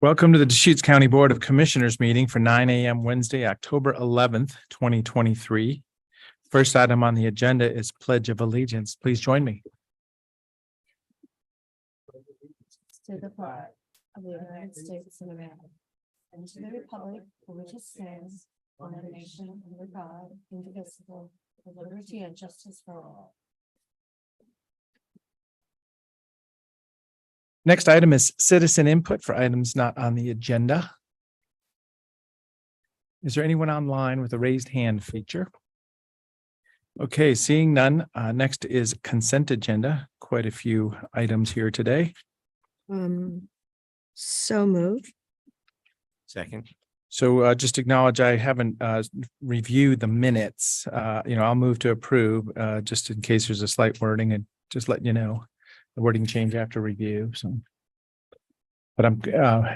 Welcome to the Deschutes County Board of Commissioners meeting for 9 a.m. Wednesday, October 11th, 2023. First item on the agenda is Pledge of Allegiance. Please join me. To the flag of the United States of America and to the republic for which it stands, one nation under God, indivisible, with liberty and justice for all. Next item is citizen input for items not on the agenda. Is there anyone online with a raised hand feature? Okay, seeing none. Next is consent agenda. Quite a few items here today. So moved. Second. So just acknowledge I haven't reviewed the minutes. I'll move to approve just in case there's a slight wording and just letting you know. The wording change after review. So, but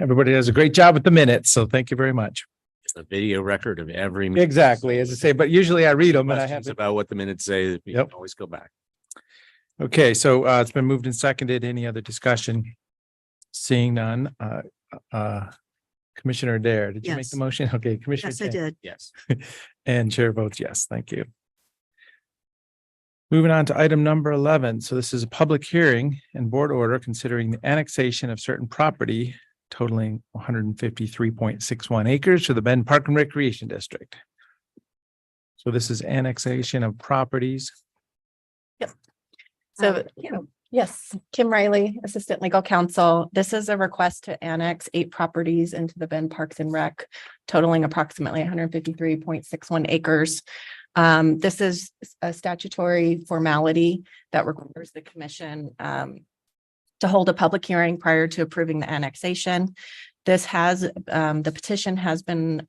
everybody does a great job with the minutes. So thank you very much. A video record of every. Exactly, as I say, but usually I read them and I have Questions about what the minutes say. You Yep. can always go back. Okay, so it's been moved and seconded. Any other discussion? Seeing none. Commissioner Adair, did you make the Yes. motion? Okay, Commissioner. Yes, I Chang. did. Yes. And chair votes yes. Thank you. Moving on to item number 11. So this is a public hearing and board order considering the annexation of certain property totaling 153.61 acres to the Bend Park and Recreation District. So this is annexation of properties. So, yes, Kim Riley, Assistant Legal Counsel. This is a request to annex 8 properties into the Bend Parks and Rec, totaling approximately 153.61 acres. This is a statutory formality that requires the commission to hold a public hearing prior to approving the annexation. This has, the petition has been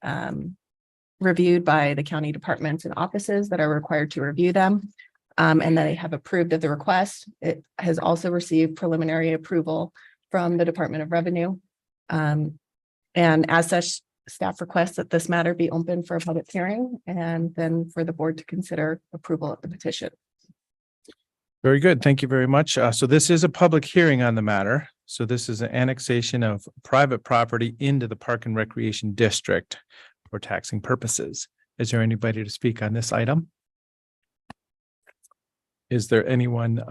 reviewed by the county departments and offices that are required to review them. And they have approved of the request. It has also received preliminary approval from the Department of Revenue. And as such, staff requests that this matter be open for a public hearing and then for the board to consider approval of the petition. Very good. Thank you very much. So this is a public hearing on the matter. So this is an annexation of private property into the Park and Recreation District for taxing purposes. Is there anybody to speak on this item? Is there anyone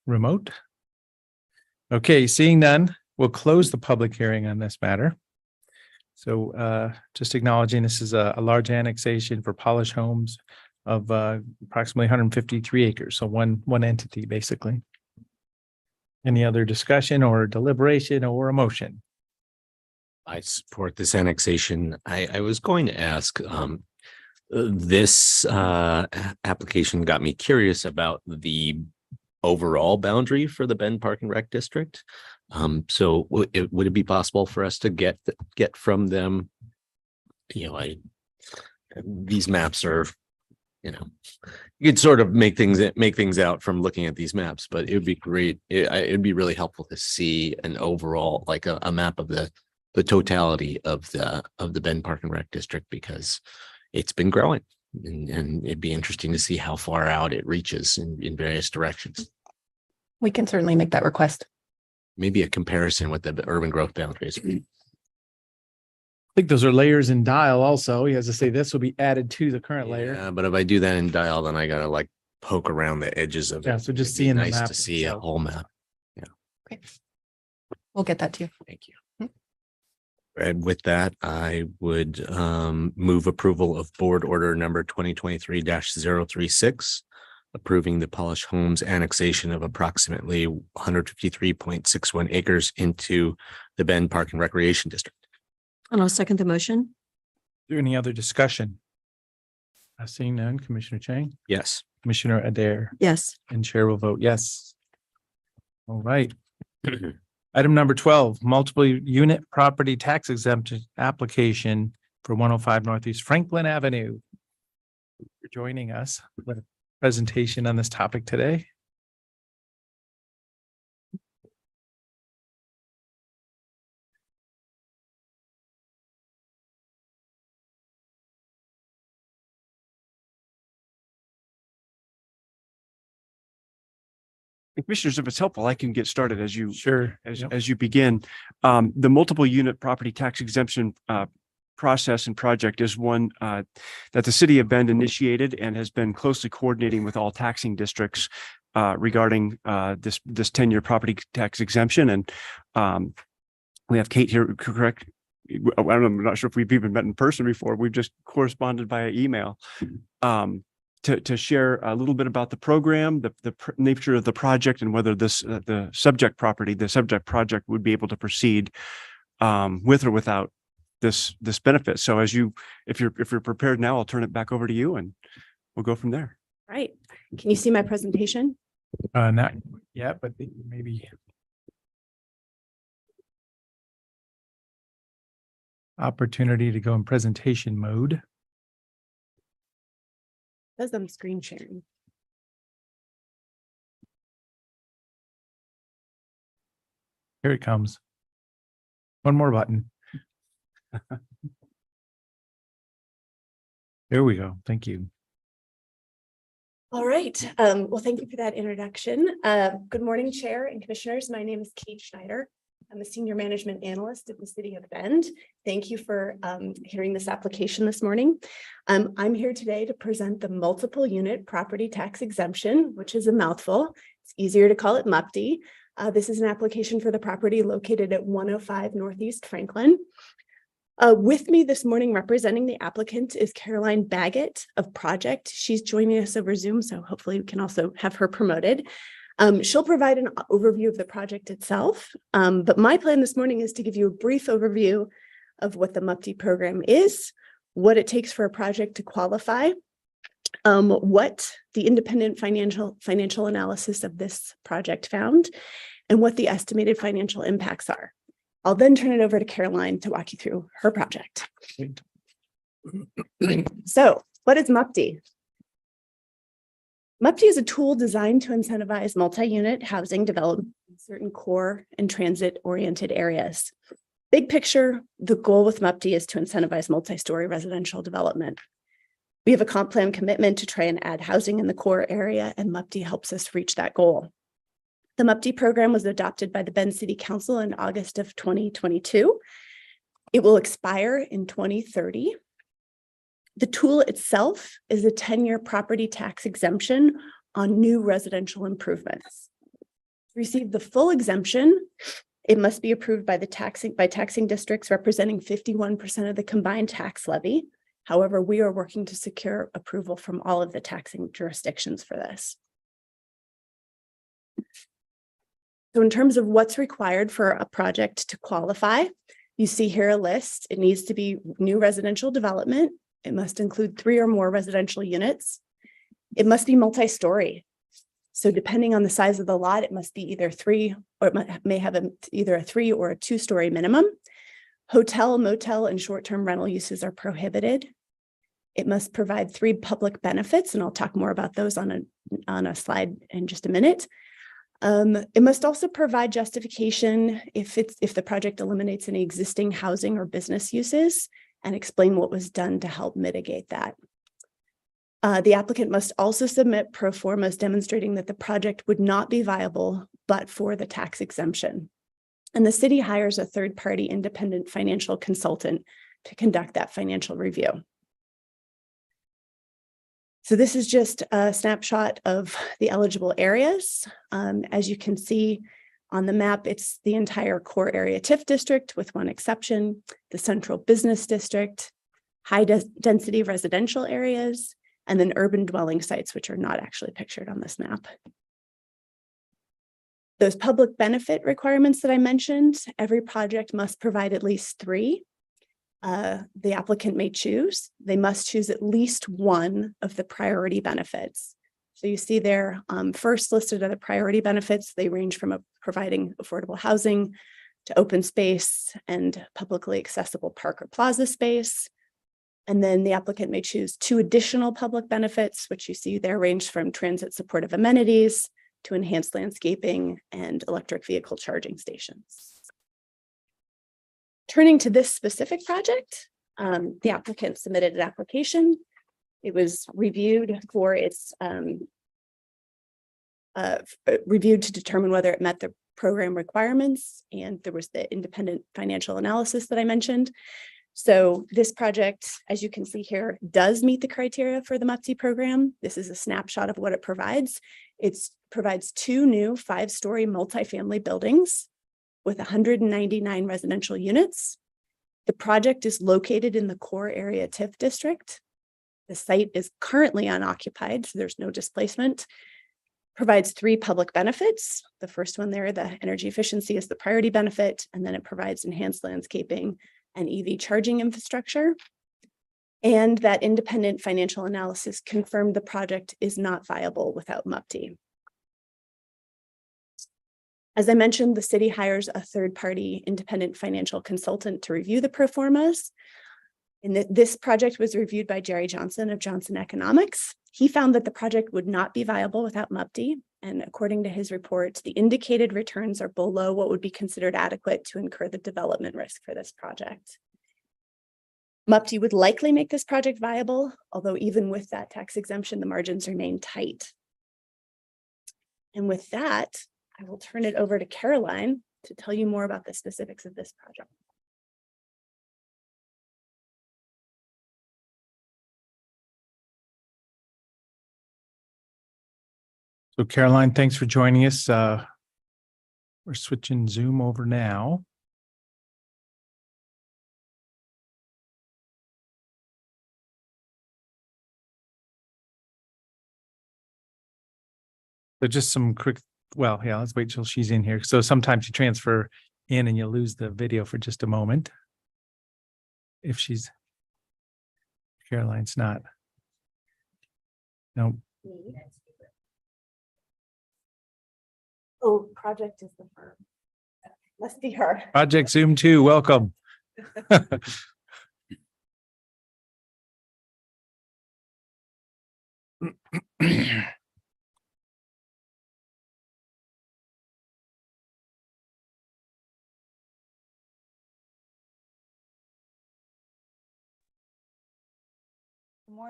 remote? Okay, seeing none, we'll close the public hearing on this matter. So just acknowledging this is a large annexation for Polish Homes of approximately 153 acres. So one entity, basically. Any other discussion or deliberation or a motion? I support this annexation. I was going to ask, this application got me curious about the overall boundary for the Bend Park and Rec District. So would it be possible for us to get from them? These maps are, you could sort of make things out from looking at these maps, but it would be great. It'd be really helpful to see an overall, like a map of the totality of the Bend Park and Rec District, because it's been growing and it'd be interesting to see how far out it reaches in various directions. We can certainly make that request. Maybe a comparison with the urban growth boundaries. I think those are layers in Dial also. He has to say this will be added to the current layer. Yeah, but if I do that in Dial, then I gotta like poke around the edges of it. Yeah, so just It'd be seeing the nice map to see a itself. whole map. We'll get that to you. Thank you. And with that, I would move approval of board order number 2023-036, approving the Polish Homes annexation of approximately 153.61 acres into the Bend Park and Recreation District. And I'll second the motion. Is there any other discussion? Seeing none, Commissioner Chang, Yes. Commissioner Adair, Yes. and Chair will vote yes. All right. Item number 12, multiple unit property tax exemption application for 105 Northeast Franklin Avenue. For joining us with a presentation on this topic today. Commissioners, if it's helpful, I can get started as you Sure. Yep. as you begin. The multiple unit property tax exemption process and project is one that the city of Bend initiated and has been closely coordinating with all taxing districts regarding this 10-year property tax exemption. And we have Kate here, correct? I'm not sure if we've even met in person before. We've just corresponded via email to share a little bit about the program, the nature of the project, and whether this the subject project would be able to proceed with or without this benefit. So if you're prepared now, I'll turn it back over to you and we'll go from there. Right. Can you see my presentation? Not yet, but maybe. Opportunity to go in presentation mode. Says I'm screen sharing. Here it comes. One more button. There we go. Thank you. All right. Well, thank you for that introduction. Good morning, Chair and Commissioners. My name is Kate Schneider. I'm a Senior Management Analyst at the City of Bend. Thank you for hearing this application this morning. I'm here today to present the multiple unit property tax exemption, which is a mouthful. It's easier to call it MUPTE. This is an application for the property located at 105 Northeast Franklin. With me this morning representing the applicant is Caroline Baggett of Project. She's joining us over Zoom, so hopefully we can also have her promoted. She'll provide an overview of the project itself, but my plan this morning is to give you a brief overview of what the MUPTE program is, what it takes for a project to qualify, what the independent financial analysis of this project found, and what the estimated financial impacts are. I'll then turn it over to Caroline to walk you through her project. So, what is MUPTE? MUPTE is a tool designed to incentivize multi-unit housing development in certain core and transit-oriented areas. Big picture, the goal with MUPTE is to incentivize multi-story residential development. We have a comp plan commitment to try and add housing in the core area, and MUPTE helps us reach that goal. The MUPTE program was adopted by the Bend City Council in August of 2022. It will expire in 2030. The tool itself is a 10-year property tax exemption on new residential improvements. To receive the full exemption, it must be approved by taxing districts representing 51% of the combined tax levy. However, we are working to secure approval from all of the taxing jurisdictions for this. So in terms of what's required for a project to qualify, you see here a list. It needs to be new residential development. It must include 3 or more residential units. It must be multi-story. So depending on the size of the lot, it must be either 3 or it may have either a 3 or a 2-story minimum. Hotel, motel, and short-term rental uses are prohibited. It must provide 3 public benefits, and I'll talk more about those on a slide in just a minute. It must also provide justification if the project eliminates any existing housing or business uses, and explain what was done to help mitigate that. The applicant must also submit pro formas demonstrating that the project would not be viable but for the tax exemption. And the city hires a third-party independent financial consultant to conduct that financial review. So this is just a snapshot of the eligible areas. As you can see on the map, it's the entire core area TIF district with one exception, the central business district, high density residential areas, and then urban dwelling sites, which are not actually pictured on this map. Those public benefit requirements that I mentioned, every project must provide at least 3. The applicant may choose. They must choose at least one of the priority benefits. So you see there, first listed are the priority benefits. They range from providing affordable housing to open space and publicly accessible park or plaza space. And then the applicant may choose 2 additional public benefits, which you see there range from transit supportive amenities to enhanced landscaping and electric vehicle charging stations. Turning to this specific project, the applicant submitted an application. It was reviewed for its reviewed to determine whether it met the program requirements, and there was the independent financial analysis that I mentioned. So this project, as you can see here, does meet the criteria for the MUPTI program. This is a snapshot of what it provides. It provides 2 new 5-story multifamily buildings with 199 residential units. The project is located in the core area TIF district. The site is currently unoccupied, so there's no displacement. Provides 3 public benefits. The first one there, the energy efficiency, is the priority benefit, and then it provides enhanced landscaping and EV charging infrastructure. And that independent financial analysis confirmed the project is not viable without MUPTI. As I mentioned, the city hires a third-party independent financial consultant to review the pro formas. And this project was reviewed by Jerry Johnson of Johnson Economics. He found that the project would not be viable without MUPTI. And according to his report, the indicated returns are below what would be considered adequate to incur the development risk for this project. MUPTI would likely make this project viable, although even with that tax exemption, the margins remain tight. And with that, I will turn it over to Caroline to tell you more about the specifics of this project. So Caroline, thanks for joining us. We're switching Zoom over now. So just some quick, well, yeah, let's wait till she's in here. So sometimes you transfer in and you lose the video for just a moment. If Caroline's not. No. Oh, project is the firm. Must be her. Project Zoom 2, welcome.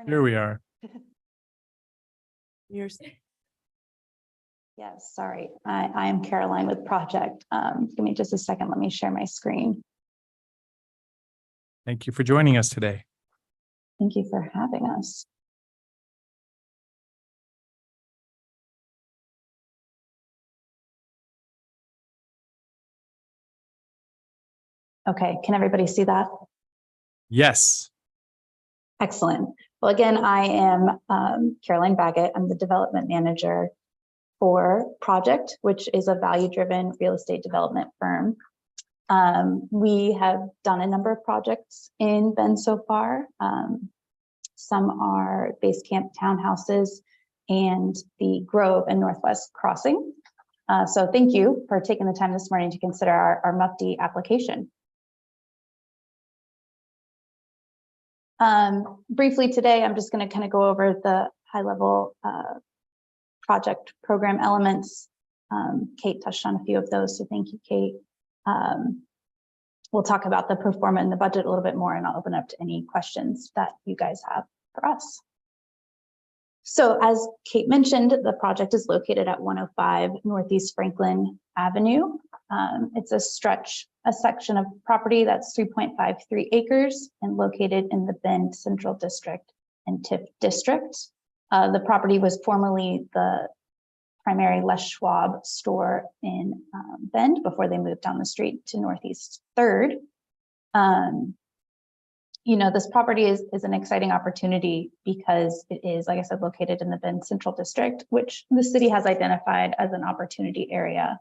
Here we are. Yours. Yes, sorry. I am Caroline with Project. Give me just a second. Let me share my screen. Thank you for joining us today. Thank you for having us. Okay, can everybody see that? Yes. Excellent. Well, again, I am Caroline Baggett. I'm the development manager for Project, which is a value-driven real estate development firm. We have done a number of projects in Bend so far. Some are base camp townhouses and the Grove and Northwest Crossing. So thank you for taking the time this morning to consider our MUPTI application. Briefly today, I'm just going to kind of go over the high-level project program elements. Kate touched on a few of those, so thank you, Kate. We'll talk about the pro forma and the budget a little bit more, and I'll open up to any questions that you guys have for us. So as Kate mentioned, the project is located at 105 Northeast Franklin Avenue. It's a section of property that's 3.53 acres and located in the Bend Central District and TIF District. The property was formerly the primary Les Schwab store in Bend before they moved down the street to Northeast 3rd. You know, this property is an exciting opportunity because it is, like I said, located in the Bend Central District, which the city has identified as an opportunity area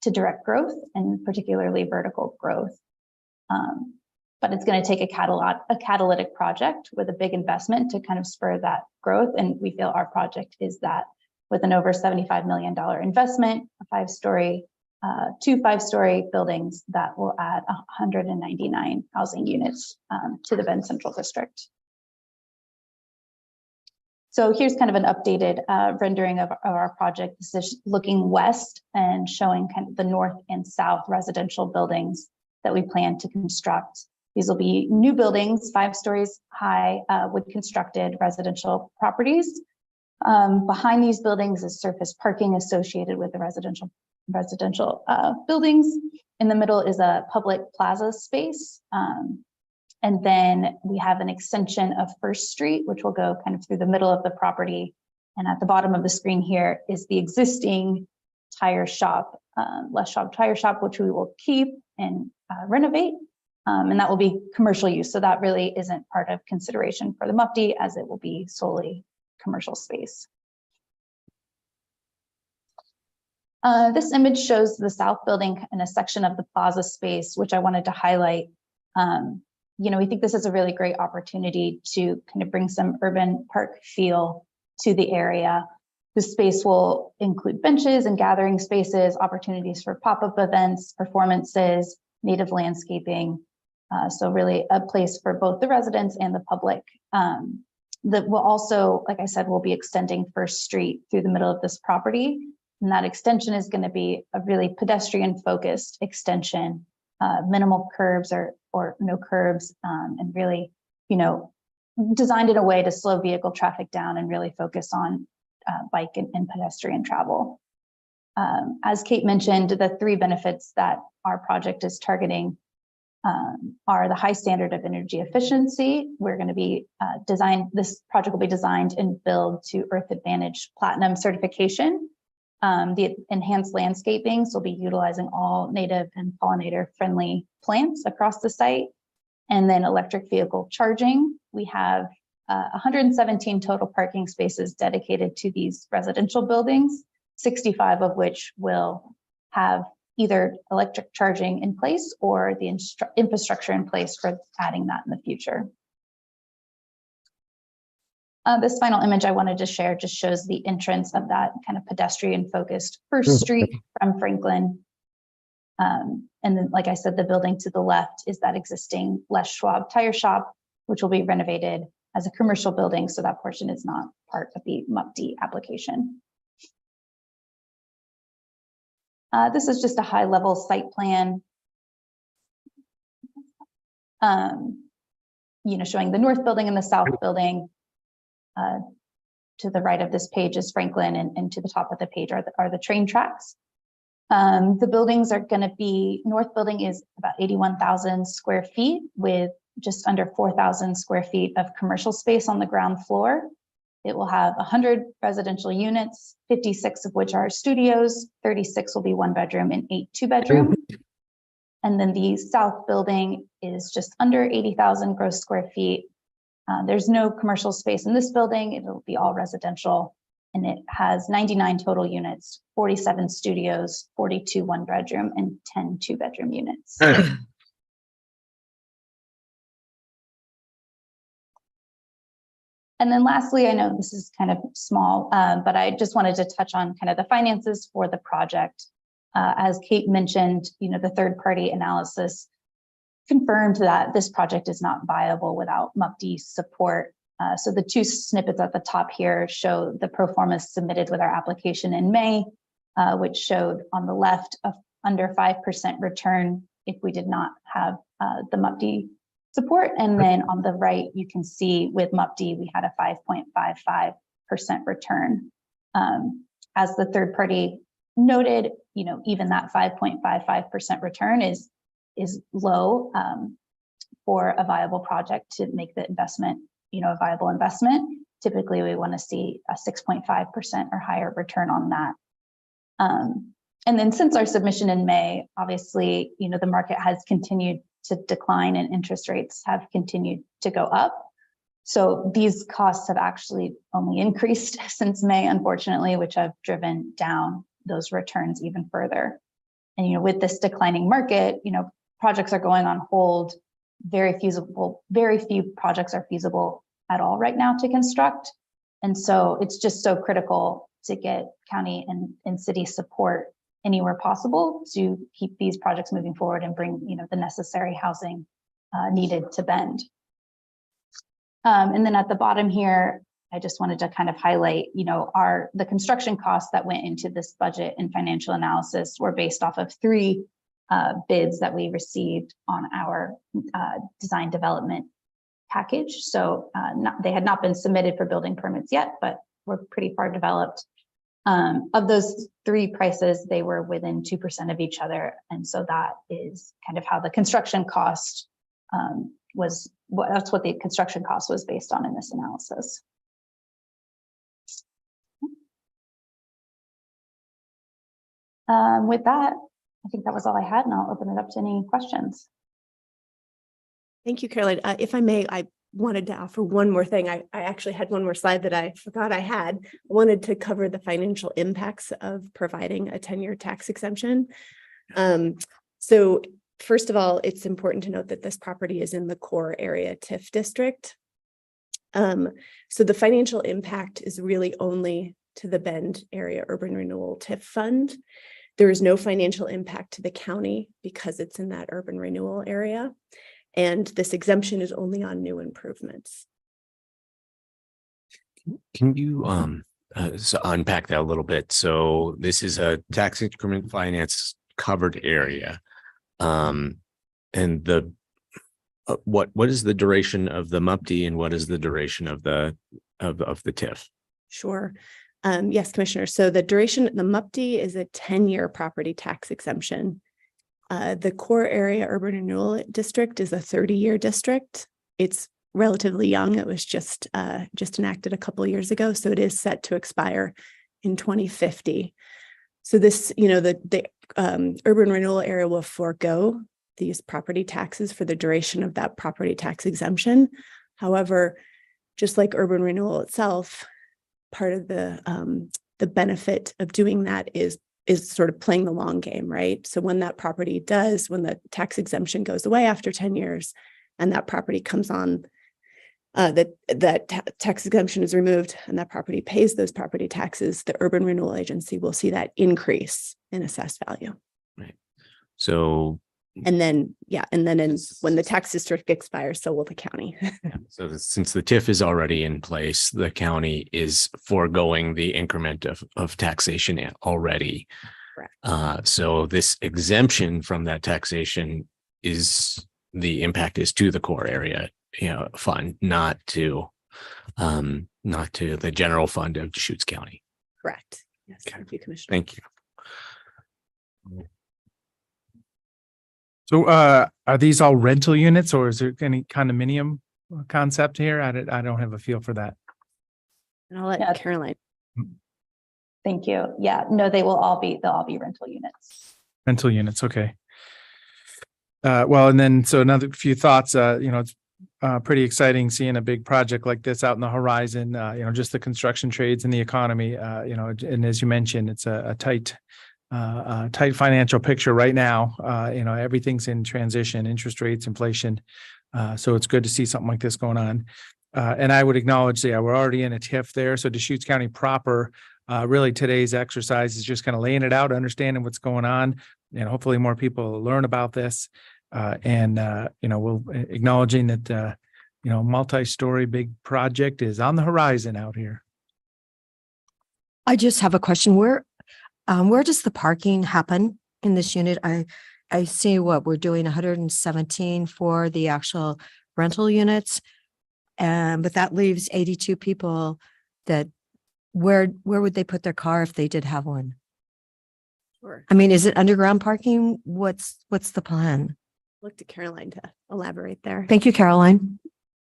to direct growth, and particularly vertical growth. But it's going to take a catalytic project with a big investment to kind of spur that growth. And we feel our project is that, with an over $75 million investment, two 5-story buildings that will add 199 housing units to the Bend Central District. So here's kind of an updated rendering of our project. This is looking west and showing kind of the north and south residential buildings that we plan to construct. These will be new buildings, 5 stories high, wood constructed residential properties. Behind these buildings is surface parking associated with the residential buildings. In the middle is a public plaza space. And then we have an extension of First Street, which will go kind of through the middle of the property. And at the bottom of the screen here is the existing tire shop, Les Schwab Tire Shop, which we will keep and renovate. And that will be commercial use. So that really isn't part of consideration for the MUFD, as it will be solely commercial space. This image shows the south building and a section of the plaza space, which I wanted to highlight. We think this is a really great opportunity to kind of bring some urban park feel to the area. The space will include benches and gathering spaces, opportunities for pop-up events, performances, native landscaping. So really a place for both the residents and the public. That will also, like I said, we'll be extending First Street through the middle of this property. And that extension is going to be a really pedestrian focused extension, minimal curbs or no curbs, and really, designed in a way to slow vehicle traffic down and really focus on bike and pedestrian travel. As Kate mentioned, the three benefits that our project is targeting are the high standard of energy efficiency. We're going to be this project will be designed and built to Earth Advantage Platinum certification. The enhanced landscaping, so we'll be utilizing all native and pollinator friendly plants across the site. And then electric vehicle charging. We have 117 total parking spaces dedicated to these residential buildings, 65 of which will have either electric charging in place or the infrastructure in place for adding that in the future. This final image I wanted to share just shows the entrance of that kind of pedestrian focused First Street from Franklin. And then, like I said, the building to the left is that existing Les Schwab Tire Shop, which will be renovated as a commercial building. So that portion is not part of the MUFD application. This is just a high level site plan. Showing the north building and the south building. To the right of this page is Franklin, and to the top of the page are the train tracks. The buildings are going to be, north building is about 81,000 square feet with just under 4,000 square feet of commercial space on the ground floor. It will have 100 residential units, 56 of which are studios, 36 will be 1 bedroom and 8 2-bedroom. And then the south building is just under 80,000 gross square feet. There's no commercial space in this building. It'll be all residential, and it has 99 total units, 47 studios, 42 1-bedroom and 10 2-bedroom units. And then lastly, I know this is kind of small, but I just wanted to touch on kind of the finances for the project. As Kate mentioned, the third-party analysis confirmed that this project is not viable without MUFD support. So the two snippets at the top here show the pro forma submitted with our application in May, which showed on the left of under 5% return if we did not have the MUFD support. And then on the right, you can see with MUFD, we had a 5.55% return. As the third party noted, even that 5.55% return is low for a viable project to make the investment, a viable investment. Typically, we want to see a 6.5% or higher return on that. And then since our submission in May, obviously, the market has continued to decline and interest rates have continued to go up. So these costs have actually only increased since May, unfortunately, which have driven down those returns even further. And, with this declining market, projects are going on hold. Very few projects are feasible at all right now to construct. And so it's just so critical to get county and city support anywhere possible to keep these projects moving forward and bring, the necessary housing needed to Bend. And then at the bottom here, I just wanted to kind of highlight, the construction costs that went into this budget and financial analysis were based off of 3 bids that we received on our design development package. So they had not been submitted for building permits yet, but were pretty far developed. Of those three prices, they were within 2% of each other. And so that is kind of how the construction cost that's what the construction cost was based on in this analysis. With that, I think that was all I had, and I'll open it up to any questions. Thank you, Caroline. If I may, I wanted to offer one more thing. I actually had one more slide that I forgot I had. I wanted to cover the financial impacts of providing a 10-year tax exemption. So first of all, it's important to note that this property is in the core area TIF district. So the financial impact is really only to the Bend Area Urban Renewal TIF Fund. There is no financial impact to the county because it's in that urban renewal area. And this exemption is only on new improvements. Can you so unpack that a little bit? So this is a tax increment finance covered area. And the what is the duration of the MUPD and what is the duration of the TIF? Sure. Yes, Commissioner. So the duration, the MUPD is a 10-year property tax exemption. The core area urban renewal district is a 30-year district. It's relatively young. It was just enacted a couple of years ago. So it is set to expire in 2050. So this, the urban renewal area will forego these property taxes for the duration of that property tax exemption. However, just like urban renewal itself, part of the benefit of doing that is sort of playing the long game, right? So when that property when the tax exemption goes away after 10 years and that property comes on, that tax exemption is removed and that property pays those property taxes, the urban renewal agency will see that increase in assessed value. Right. So And then when the tax district expires, so will the county. So since the TIF is already in place, the county is foregoing the increment of taxation already. Correct. So this exemption from that taxation the impact is to the core area, fund, not to the general fund of Deschutes County. Correct. Yes. Okay. Thank you, Commissioner. Thank you. So are these all rental units or is there any condominium concept here? I don't have a feel for that. And I'll let Yeah. Caroline. Thank you. Yeah, no, they'll all be rental units. Rental units, okay. Well, and then so another few thoughts, it's pretty exciting seeing a big project like this out in the horizon, just the construction trades and the economy, and as you mentioned, it's a tight financial picture right now. Everything's in transition, interest rates, inflation. So it's good to see something like this going on. And I would acknowledge, we're already in a TIF there. So Deschutes County proper, really today's exercise is just kind of laying it out, understanding what's going on, and hopefully more people will learn about this. We'll acknowledging that, multi-story big project is on the horizon out here. I just have a question. Where does the parking happen in this unit? I see we're doing 117 for the actual rental units. But that leaves 82 people where would they put their car if they did have one? Sure. I mean, is it underground parking? What's the plan? Look to Caroline to elaborate there. Thank you, Caroline.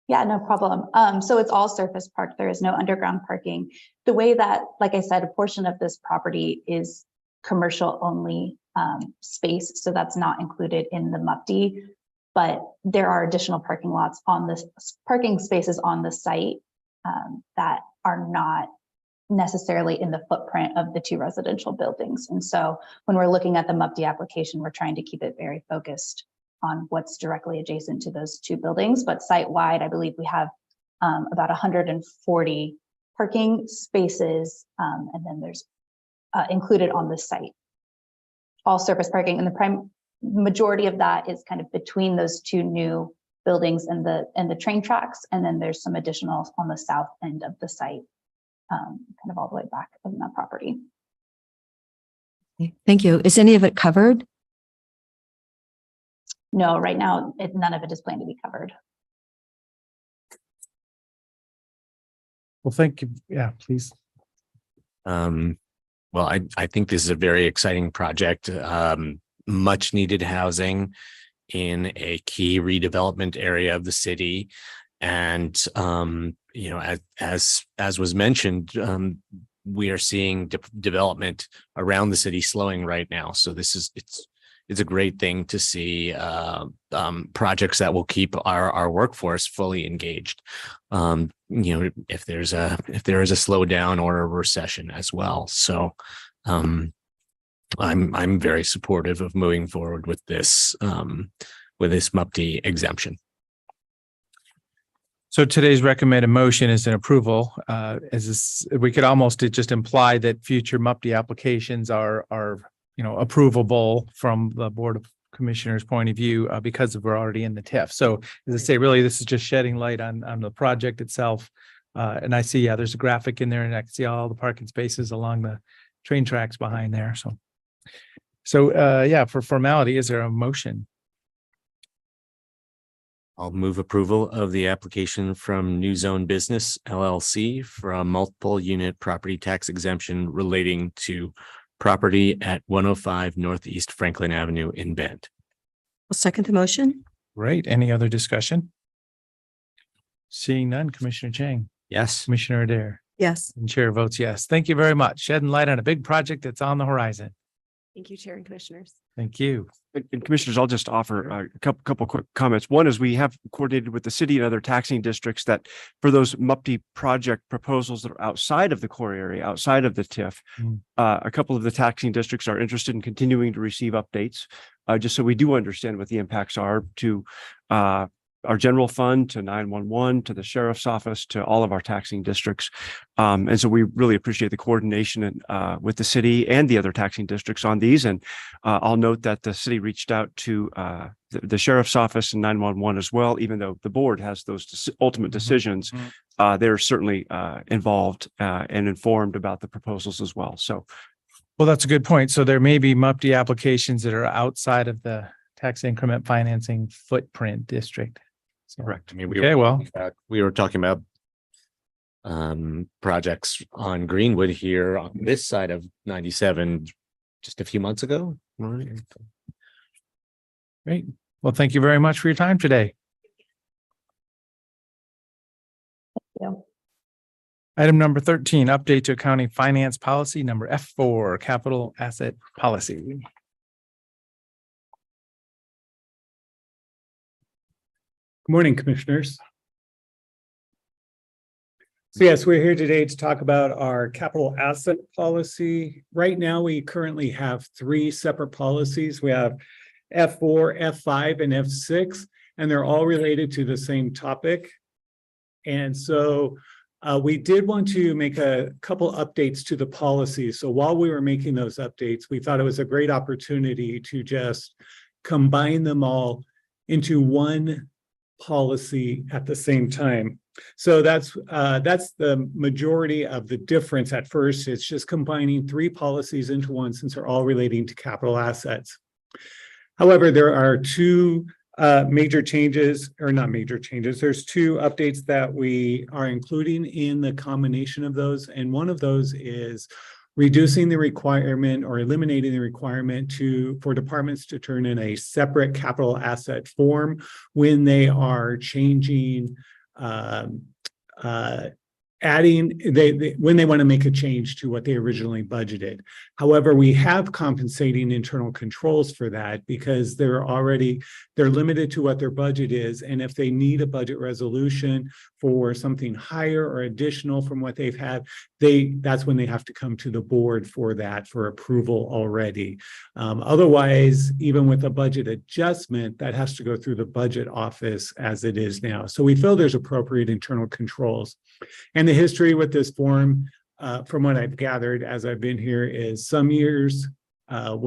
Yeah, no problem. So it's all surface park. There is no underground parking. The way that, like I said, a portion of this property is commercial only space. So that's not included in the MUPD, but there are additional parking spaces on the site that are not necessarily in the footprint of the two residential buildings. And so when we're looking at the MUPD application, we're trying to keep it very focused on what's directly adjacent to those two buildings. But site-wide, I believe we have about 140 parking spaces, and then there's included on the site, all surface parking. And the majority of that is kind of between those two new buildings and the train tracks. And then there's some additional on the south end of the site, kind of all the way back in that property. Thank you. Is any of it covered? No, right now, none of it is planned to be covered. Well, thank you. Yeah, please. Well, I think this is a very exciting project. Much needed housing in a key redevelopment area of the city. And, as was mentioned, we are seeing development around the city slowing right now. So it's a great thing to see projects that will keep our workforce fully engaged. If there is a slowdown or a recession as well. So I'm very supportive of moving forward with this MUPTE exemption. So today's recommended motion is an approval. We could almost just imply that future MUPTE applications are approvable from the Board of Commissioners point of view because we're already in the TIF. So as I say, really, this is just shedding light on the project itself. And I see, there's a graphic in there and I can see all the parking spaces along the train tracks behind there. So for formality, is there a motion? I'll move approval of the application from New Zone Business LLC for a multiple unit property tax exemption relating to property at 105 Northeast Franklin Avenue in Bend. I'll second the motion. Great. Any other discussion? Seeing none, Commissioner Chang, Yes. Commissioner Adair, Yes. and Chair votes yes. Thank you very much. Shedding light on a big project that's on the horizon. Thank you, Chair and Commissioners. Thank you. And Commissioners, I'll just offer a couple quick comments. One is we have coordinated with the city and other taxing districts that for those MUPTE project proposals that are outside of the core area, outside of the TIF, a couple of the taxing districts are interested in continuing to receive updates, just so we do understand what the impacts are to our general fund, to 911, to the sheriff's office, to all of our taxing districts. And so we really appreciate the coordination with the city and the other taxing districts on these. And I'll note that the city reached out to the sheriff's office and 911 as well, even though the board has those ultimate decisions. They're certainly involved and informed about the proposals as well. So, Well, that's a good point. So there may be MUPTE applications that are outside of the tax increment financing footprint district. So, correct. I mean, we were talking about projects on Greenwood here on this side of 97 just a few months ago. Great. Well, thank you very much for your time today. Thank you. Item number 13, update to accounting finance policy number F4, capital asset policy. Good morning, Commissioners. So yes, we're here today to talk about our capital asset policy. Right now, we currently have 3 separate policies. We have F4, F5, and F6, and they're all related to the same topic. And so we did want to make a couple updates to the policy. So while we were making those updates, we thought it was a great opportunity to just combine them all into one policy at the same time. So that's the majority of the difference at first. It's just combining 3 policies into one since they're all relating to capital assets. However, there are 2 major changes, or not major changes. There's 2 updates that we are including in the combination of those. And one of those is reducing the requirement or eliminating the requirement for departments to turn in a separate capital asset form when they are changing, when they want to make a change to what they originally budgeted. However, we have compensating internal controls for that because they're limited to what their budget is. And if they need a budget resolution for something higher or additional from what they've had, that's when they have to come to the board for that for approval already. Otherwise, even with a budget adjustment, that has to go through the budget office as it is now. So we feel there's appropriate internal controls. And the history with this form, from what I've gathered as I've been here, is some years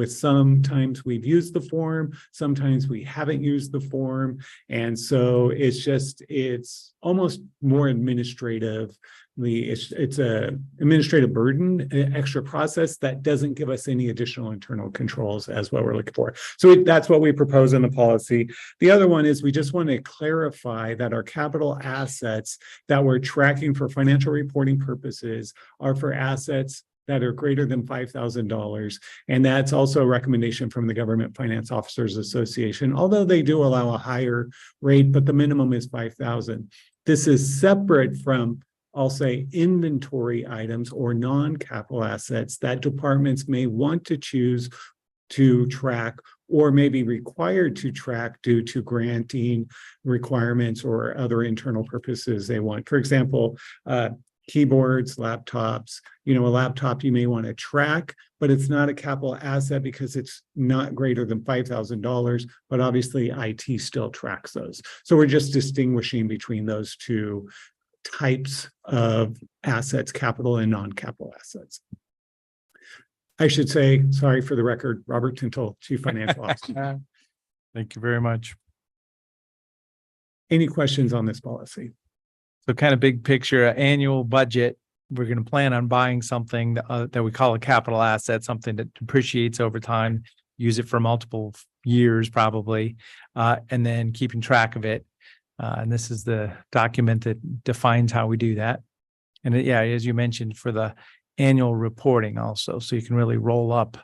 sometimes we've used the form, sometimes we haven't used the form. And so it's almost more administrative. It's a administrative burden, an extra process that doesn't give us any additional internal controls as what we're looking for. So that's what we propose in the policy. The other one is we just want to clarify that our capital assets that we're tracking for financial reporting purposes are for assets that are greater than $5,000. And that's also a recommendation from the Government Finance Officers Association, although they do allow a higher rate, but the minimum is 5,000. This is separate from, I'll say, inventory items or non-capital assets that departments may want to choose to track or may be required to track due to granting requirements or other internal purposes they want. For example, keyboards, laptops, a laptop you may want to track, but it's not a capital asset because it's not greater than $5,000, but obviously IT still tracks those. So we're just distinguishing between those two types of assets, capital and non-capital assets. I should say, sorry for the record, Robert Tintle, Chief Financial Officer. Thank you very much. Any questions on this policy? So kind of big picture, annual budget, we're going to plan on buying something that we call a capital asset, something that depreciates over time, use it for multiple years probably, and then keeping track of it. And this is the document that defines how we do that. And yeah, as you mentioned, for the annual reporting also, so you can really roll up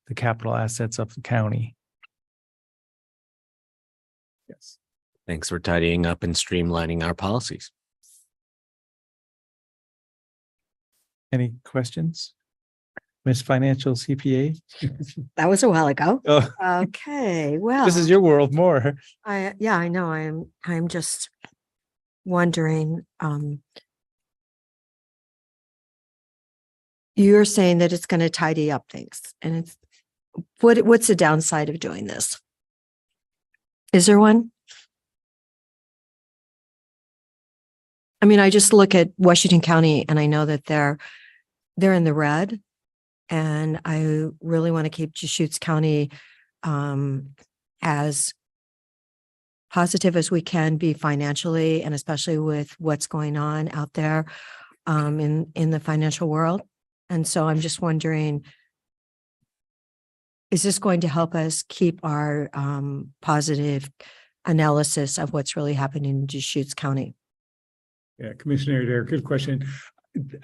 the capital assets of the county. Yes. Thanks for tidying up and streamlining our policies. Any questions? Miss Financial CPA? That was a while ago. Oh, Okay, well. this is your world more. I know, I'm just wondering, you're saying that it's going to tidy up things, and it's, what's the downside of doing this? Is there one? I mean, I just look at Washington County and I know that they're in the red, and I really want to keep Deschutes County as positive as we can be financially, and especially with what's going on out there in the financial world. And so I'm just wondering, is this going to help us keep our positive analysis of what's really happening in Deschutes County? Yeah, Commissioner Adair, good question.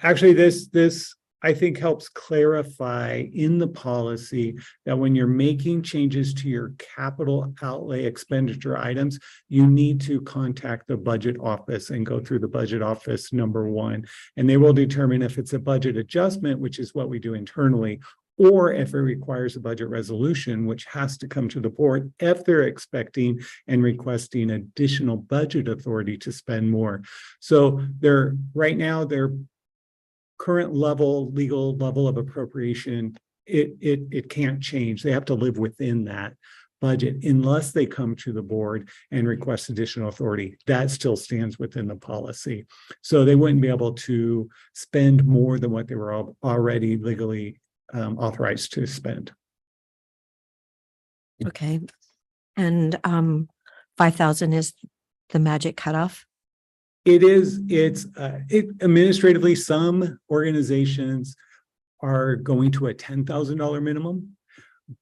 Actually, this I think helps clarify in the policy that when you're making changes to your capital outlay expenditure items, you need to contact the budget office and go through the budget office #1, and they will determine if it's a budget adjustment, which is what we do internally, or if it requires a budget resolution, which has to come to the board if they're expecting and requesting additional budget authority to spend more. So right now, their current legal level of appropriation, it can't change. They have to live within that budget unless they come to the board and request additional authority. That still stands within the policy. So they wouldn't be able to spend more than what they were already legally authorized to spend. Okay. And 5,000 is the magic cutoff? It's administratively, some organizations are going to a $10,000 minimum,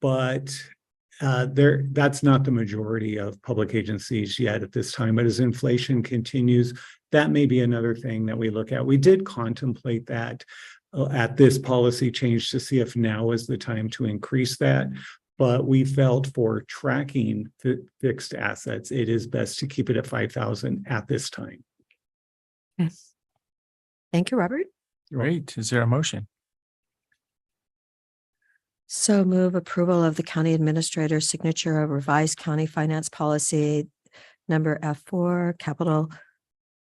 but that's not the majority of public agencies yet at this time. But as inflation continues, that may be another thing that we look at. We did contemplate that at this policy change to see if now is the time to increase that. But we felt for tracking fixed assets, it is best to keep it at 5,000 at this time. Yes. Thank you, Robert. Great. Is there a motion? So move approval of the county administrator's signature of revised county finance policy number F4, capital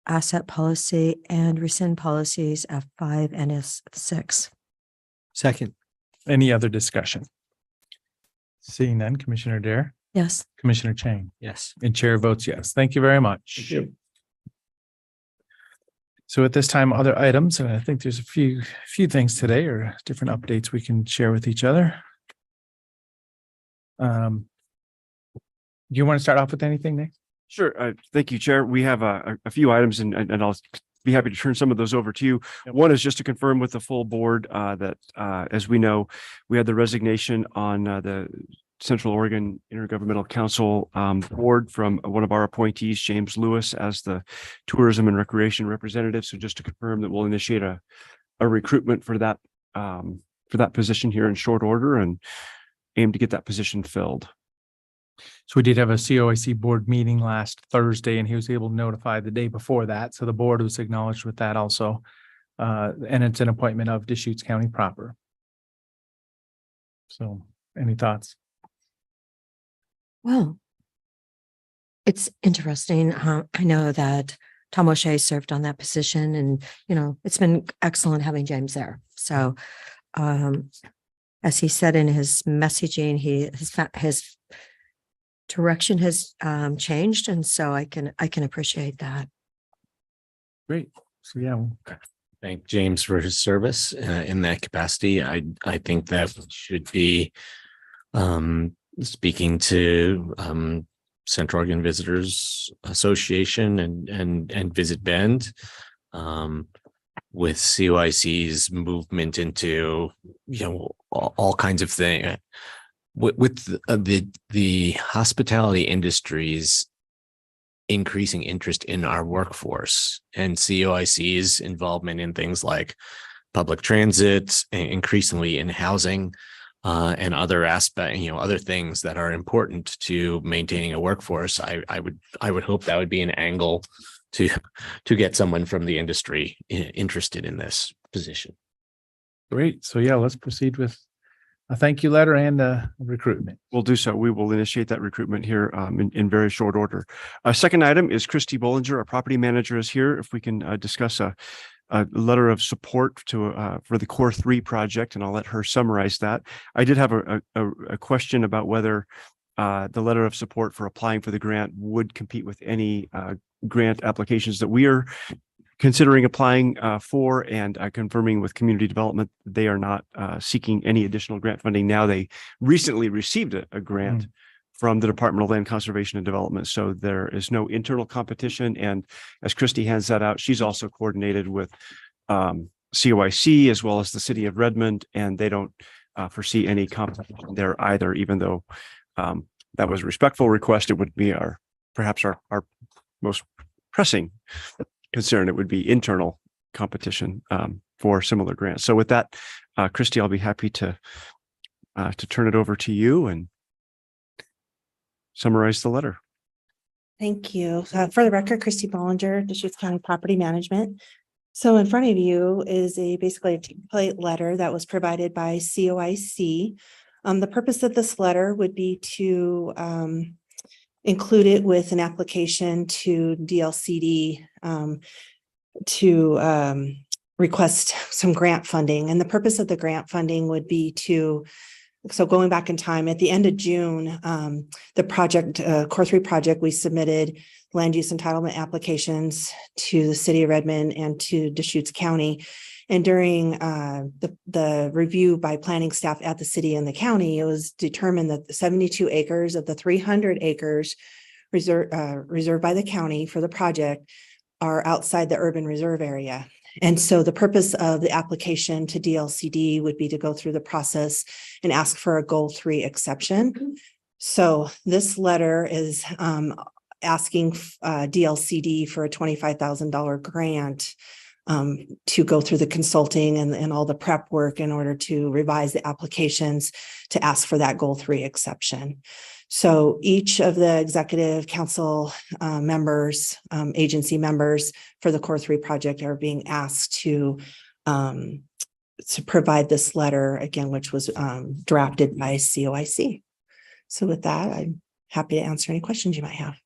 asset policy, and rescind policies F5 and S6. Second. Any other discussion? Seeing none, Commissioner Dare, Yes. Commissioner Chang, Yes. and Chair votes yes. Thank you very much. Thank you. So at this time, other items, and I think there's a few things today or different updates we can share with each other. Do you want to start off with anything, Nick? Sure. Thank you, Chair. We have a few items and I'll be happy to turn some of those over to you. Yep. One is just to confirm with the full board that as we know, we had the resignation on the Central Oregon Intergovernmental Council board from one of our appointees, James Lewis, as the tourism and recreation representative. So just to confirm that we'll initiate a recruitment for that for that position here in short order and aim to get that position filled. So we did have a COIC board meeting last Thursday and he was able to notify the day before that. So the board was acknowledged with that also. And it's an appointment of Deschutes County proper. So any thoughts? Well, it's interesting. I know that Tom O'Shea served on that position and, it's been excellent having James there. So, as he said in his messaging, his direction has changed. And so I can appreciate that. Great. So yeah, Thank James for his service in that capacity. I think that we should be speaking to Central Oregon Visitors Association and Visit Bend with COIC's movement into all kinds of things with the hospitality industry's increasing interest in our workforce and COIC's involvement in things like public transit, increasingly in housing, and other aspects, other things that are important to maintaining a workforce. I would hope that would be an angle to get someone from the industry interested in this position. great. So yeah, let's proceed with a thank you letter and recruitment. We'll do so. We will initiate that recruitment here in very short order. Second item is Christy Bollinger, our property manager, is here. If we can discuss a letter of support for the Core 3 project, and I'll let her summarize that. I did have a question about whether the letter of support for applying for the grant would compete with any grant applications that we are considering applying for, and confirming with community development they are not seeking any additional grant funding. Now they recently received a grant from the Department of Land Conservation and Development, so there is no internal competition. And as Christy hands that out, she's also coordinated with COIC as well as the city of Redmond, and they don't foresee any competition there either, even though that was a respectful request. It would be perhaps our most pressing concern. It would be internal competition for similar grants. So with that, Christy, I'll be happy to turn it over to you and summarize the letter. Thank you. For the record, Christy Bollinger, Deschutes County Property Management. So in front of you is basically a template letter that was provided by COIC. The purpose of this letter would be to include it with an application to DLCD to request some grant funding. And the purpose of the grant funding would be so going back in time, at the end of June, the project, Core 3 project, we submitted land use entitlement applications to the city of Redmond and to Deschutes County. And during the review by planning staff at the city and the county, it was determined that the 72 acres of the 300 acres reserved by the county for the project are outside the urban reserve area. And so the purpose of the application to DLCD would be to go through the process and ask for a Goal 3 exception. So this letter is asking DLCD for a $25,000 grant to go through the consulting and all the prep work in order to revise the applications to ask for that Goal 3 exception. So each of the executive council members, agency members for the Core 3 project are being asked to provide this letter again, which was drafted by COIC. So with that, I'm happy to answer any questions you might have.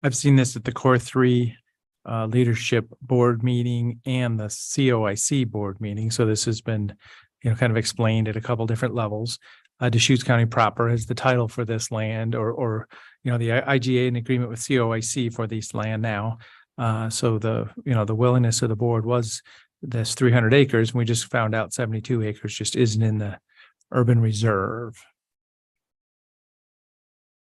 I've seen this at the Core 3 leadership board meeting and the COIC board meeting. So this has been, kind of explained at a couple different levels. Deschutes County proper is the title for this land, or the IGA in agreement with COIC for this land now. So the willingness of the board was this 300 acres, and we just found out 72 acres just isn't in the urban reserve.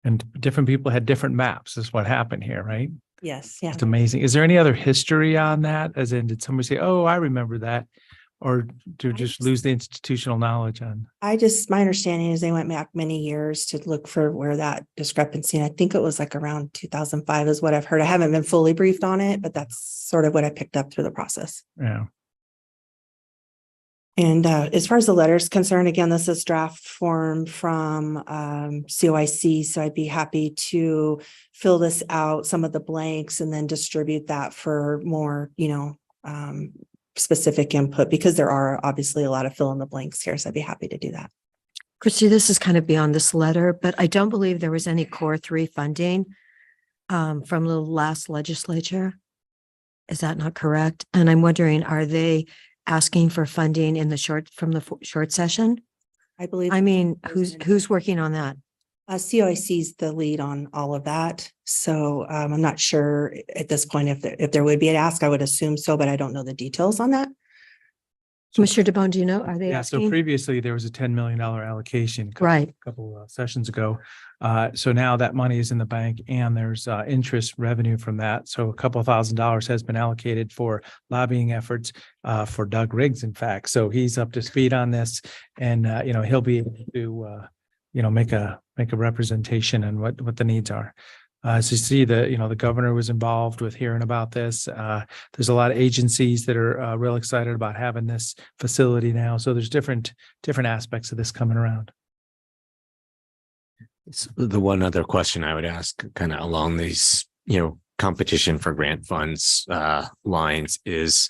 And different people had different maps is what happened here, right? Yes. Yeah. It's amazing. Is there any other history on that? As in, did somebody say, oh, I remember that? Or to just lose the institutional knowledge on? My understanding is they went back many years to look for where that discrepancy, and I think it was like around 2005 is what I've heard. I haven't been fully briefed on it, but that's sort of what I picked up through the process. Yeah. And as far as the letter is concerned, again, this is draft form from COIC, so I'd be happy to fill this out, some of the blanks, and then distribute that for more, specific input, because there are obviously a lot of fill in the blanks here, so I'd be happy to do that. Christy, this is kind of beyond this letter, but I don't believe there was any core 3 funding from the last legislature. Is that not correct? And I'm wondering, are they asking for funding in the short session? I believe. I mean, who's working on that? COIC is the lead on all of that. So I'm not sure at this point if there would be an ask. I would assume so, but I don't know the details on that. Commissioner DeBonne, do you know, are they Yeah, so asking? previously there was a $10 million allocation. Right. Couple sessions ago. So now that money is in the bank and there's interest revenue from that. So a couple $1,000s has been allocated for lobbying efforts for Doug Riggs, in fact. So he's up to speed on this, and he'll be able to make a representation on what the needs are. As you see, the governor was involved with hearing about this. There's a lot of agencies that are real excited about having this facility now. So there's different aspects of this coming around. The one other question I would ask, kind of along these, competition for grant funds lines, is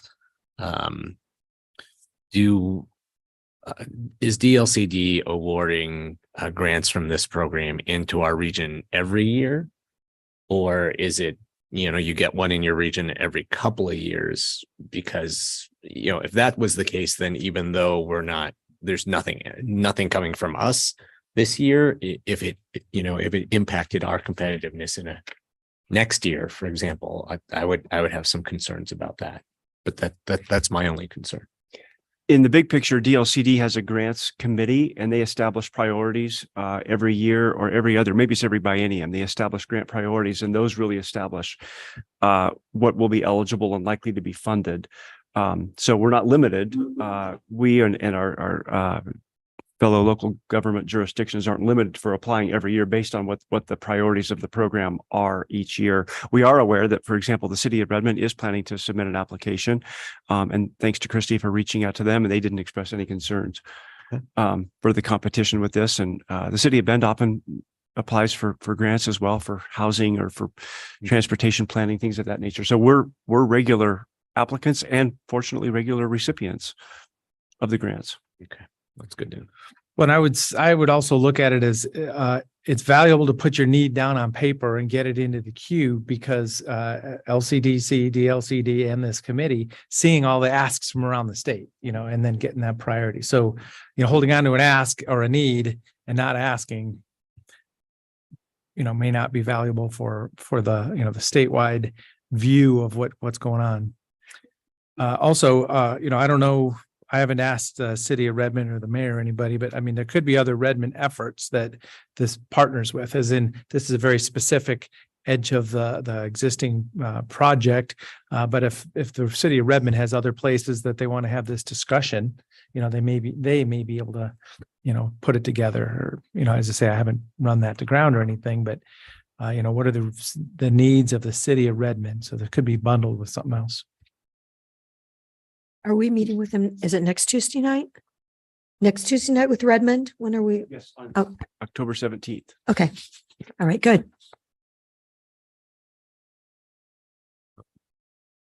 is DLCD awarding grants from this program into our region every year? Or is it, you get one in your region every couple of years? Because, if that was the case, then even though there's nothing coming from us this year, if it impacted our competitiveness in a next year, for example, I would have some concerns about that. But that's my only concern. In the big picture, DLCD has a grants committee, and they establish priorities every year or every other, maybe it's every biennium. They establish grant priorities, and those really establish what will be eligible and likely to be funded. So we're not limited. We and our fellow local government jurisdictions aren't limited for applying every year based on what the priorities of the program are each year. We are aware that, for example, the city of Redmond is planning to submit an application. And thanks to Christy for reaching out to them, and they didn't express any concerns for the competition with this. And the city of Bend often applies for grants as well, for housing or for transportation planning, things of that nature. So we're regular applicants and fortunately regular recipients of the grants. Okay. That's good news. Well, I would also look at it as it's valuable to put your need down on paper and get it into the queue, because LCDC, DLCD, and this committee seeing all the asks from around the state, and then getting that priority. So, holding on to an ask or a need and not asking, may not be valuable for the, the statewide view of what's going on. Also, I don't know. I haven't asked the city of Redmond or the mayor or anybody, but I mean, there could be other Redmond efforts that this partners with, as in this is a very specific edge of the existing project. But if the city of Redmond has other places that they want to have this discussion, they may be able to, put it together. Or, as I say, I haven't run that to ground or anything, but what are the needs of the city of Redmond? So that could be bundled with something else. Are we meeting with them? Is it next Tuesday night? Next Tuesday night with Redmond? When are we? Yes, on Oh. October 17th. Okay. All right, good.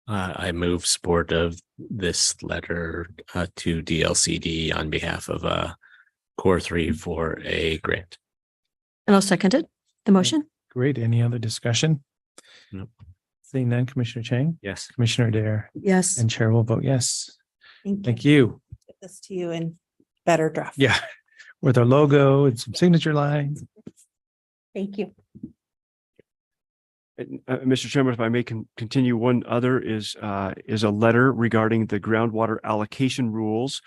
I move support of this letter to DLCD on behalf of Core 3 for a grant. And I'll second it, the motion. Great. Any other discussion? Nope. Seeing none, Commissioner Chang, Yes. Commissioner Dare, Yes. and Chair will vote yes. Thank you. you. Get this to you in better draft. Yeah, with our logo and some signature lines. Thank you. Mr. Chairman, if I may continue, one other is a letter regarding the groundwater allocation rules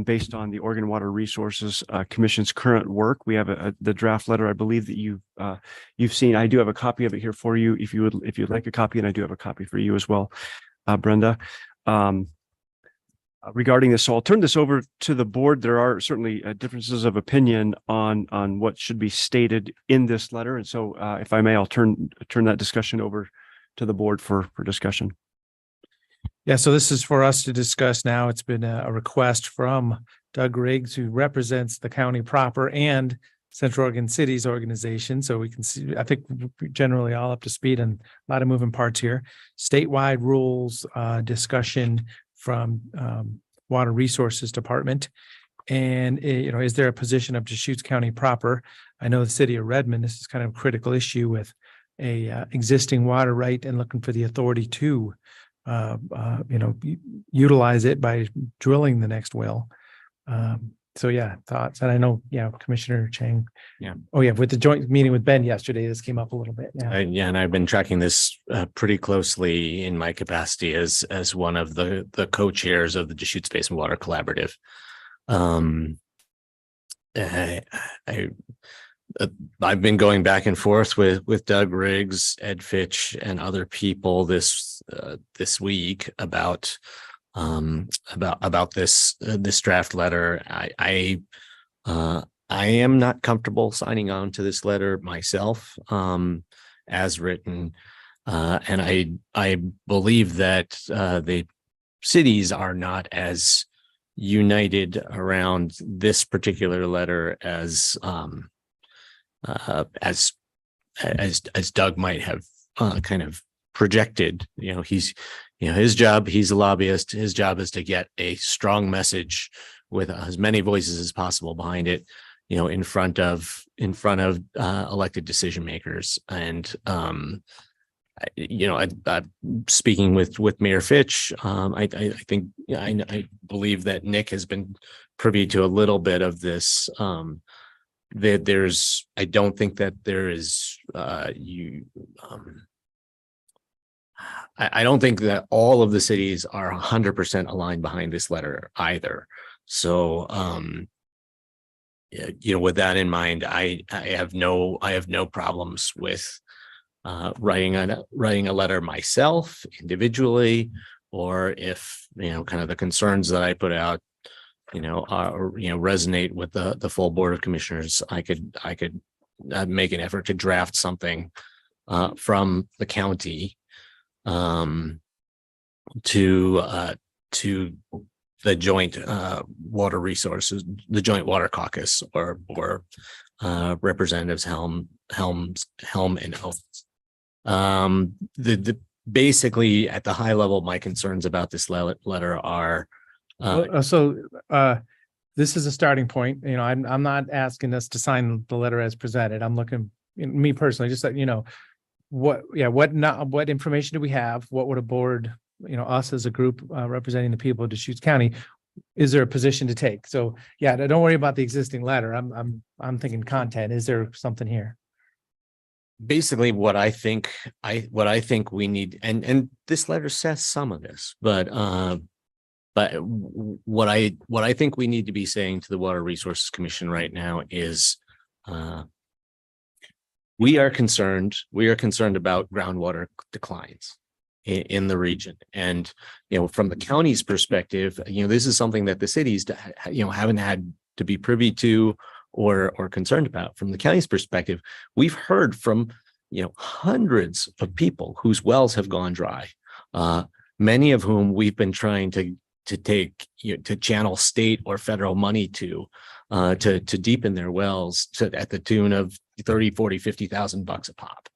based on the Oregon Water Resources Commission's current work. We have the draft letter, I believe, that you've seen. I do have a copy of it here for you if you'd like a copy, and I do have a copy for you as well, Brenda. Regarding this, so I'll turn this over to the board. There are certainly differences of opinion on what should be stated in this letter, and so if I may, I'll turn that discussion over to the board for discussion. Yeah, so this is for us to discuss now. It's been a request from Doug Riggs, who represents the county proper and Central Oregon Cities organization. So we can see, I think we're generally all up to speed and a lot of moving parts here. Statewide rules, discussion from Water Resources Department. And, is there a position of Deschutes County proper? I know the city of Redmond, this is kind of a critical issue with a existing water right and looking for the authority to utilize it by drilling the next well. So yeah, thoughts. And I know, Commissioner Chang. Yeah. Oh yeah, with the joint meeting with Ben yesterday, this came up a little bit. Yeah. Yeah, and I've been tracking this pretty closely in my capacity as one of the co-chairs of the Deschutes Basin Water Collaborative. I've been going back and forth with Doug Riggs, Ed Fitch, and other people this week about this draft letter. I am not comfortable signing on to this letter myself, as written, and I believe that the cities are not as united around this particular letter as Doug might have kind of projected. He's his job, he's a lobbyist. His job is to get a strong message with as many voices as possible behind it, in front of elected decision makers. And speaking with Mayor Fitch, I think I believe that Nick has been privy to a little bit of this. That I don't think that there is I don't think that all of the cities are 100% aligned behind this letter either. So, with that in mind, I have no problems with writing a letter myself individually, or if kind of the concerns that I put out resonate with the full Board of Commissioners, I could make an effort to draft something from the county to the joint water resources, the joint water caucus, or Representatives Helm and Owens. Basically at the high level, my concerns about this letter are. This is a starting point. I'm not asking us to sign the letter as presented. I'm looking, me personally, just what information do we have? What would a board, us as a group representing the people of Deschutes County, is there a position to take? So yeah, don't worry about the existing letter. I'm thinking content. Is there something here? Basically, what I think we need, and this letter says some of this, but what I think we need to be saying to the Water Resources Commission right now is, we are concerned about groundwater declines in the region. And, from the county's perspective, this is something that the cities, haven't had to be privy to or concerned about. From the county's perspective, we've heard from, hundreds of people whose wells have gone dry, many of whom we've been trying to take, to channel state or federal money to deepen their wells at the tune of 30, 40, 50,000 bucks a pop.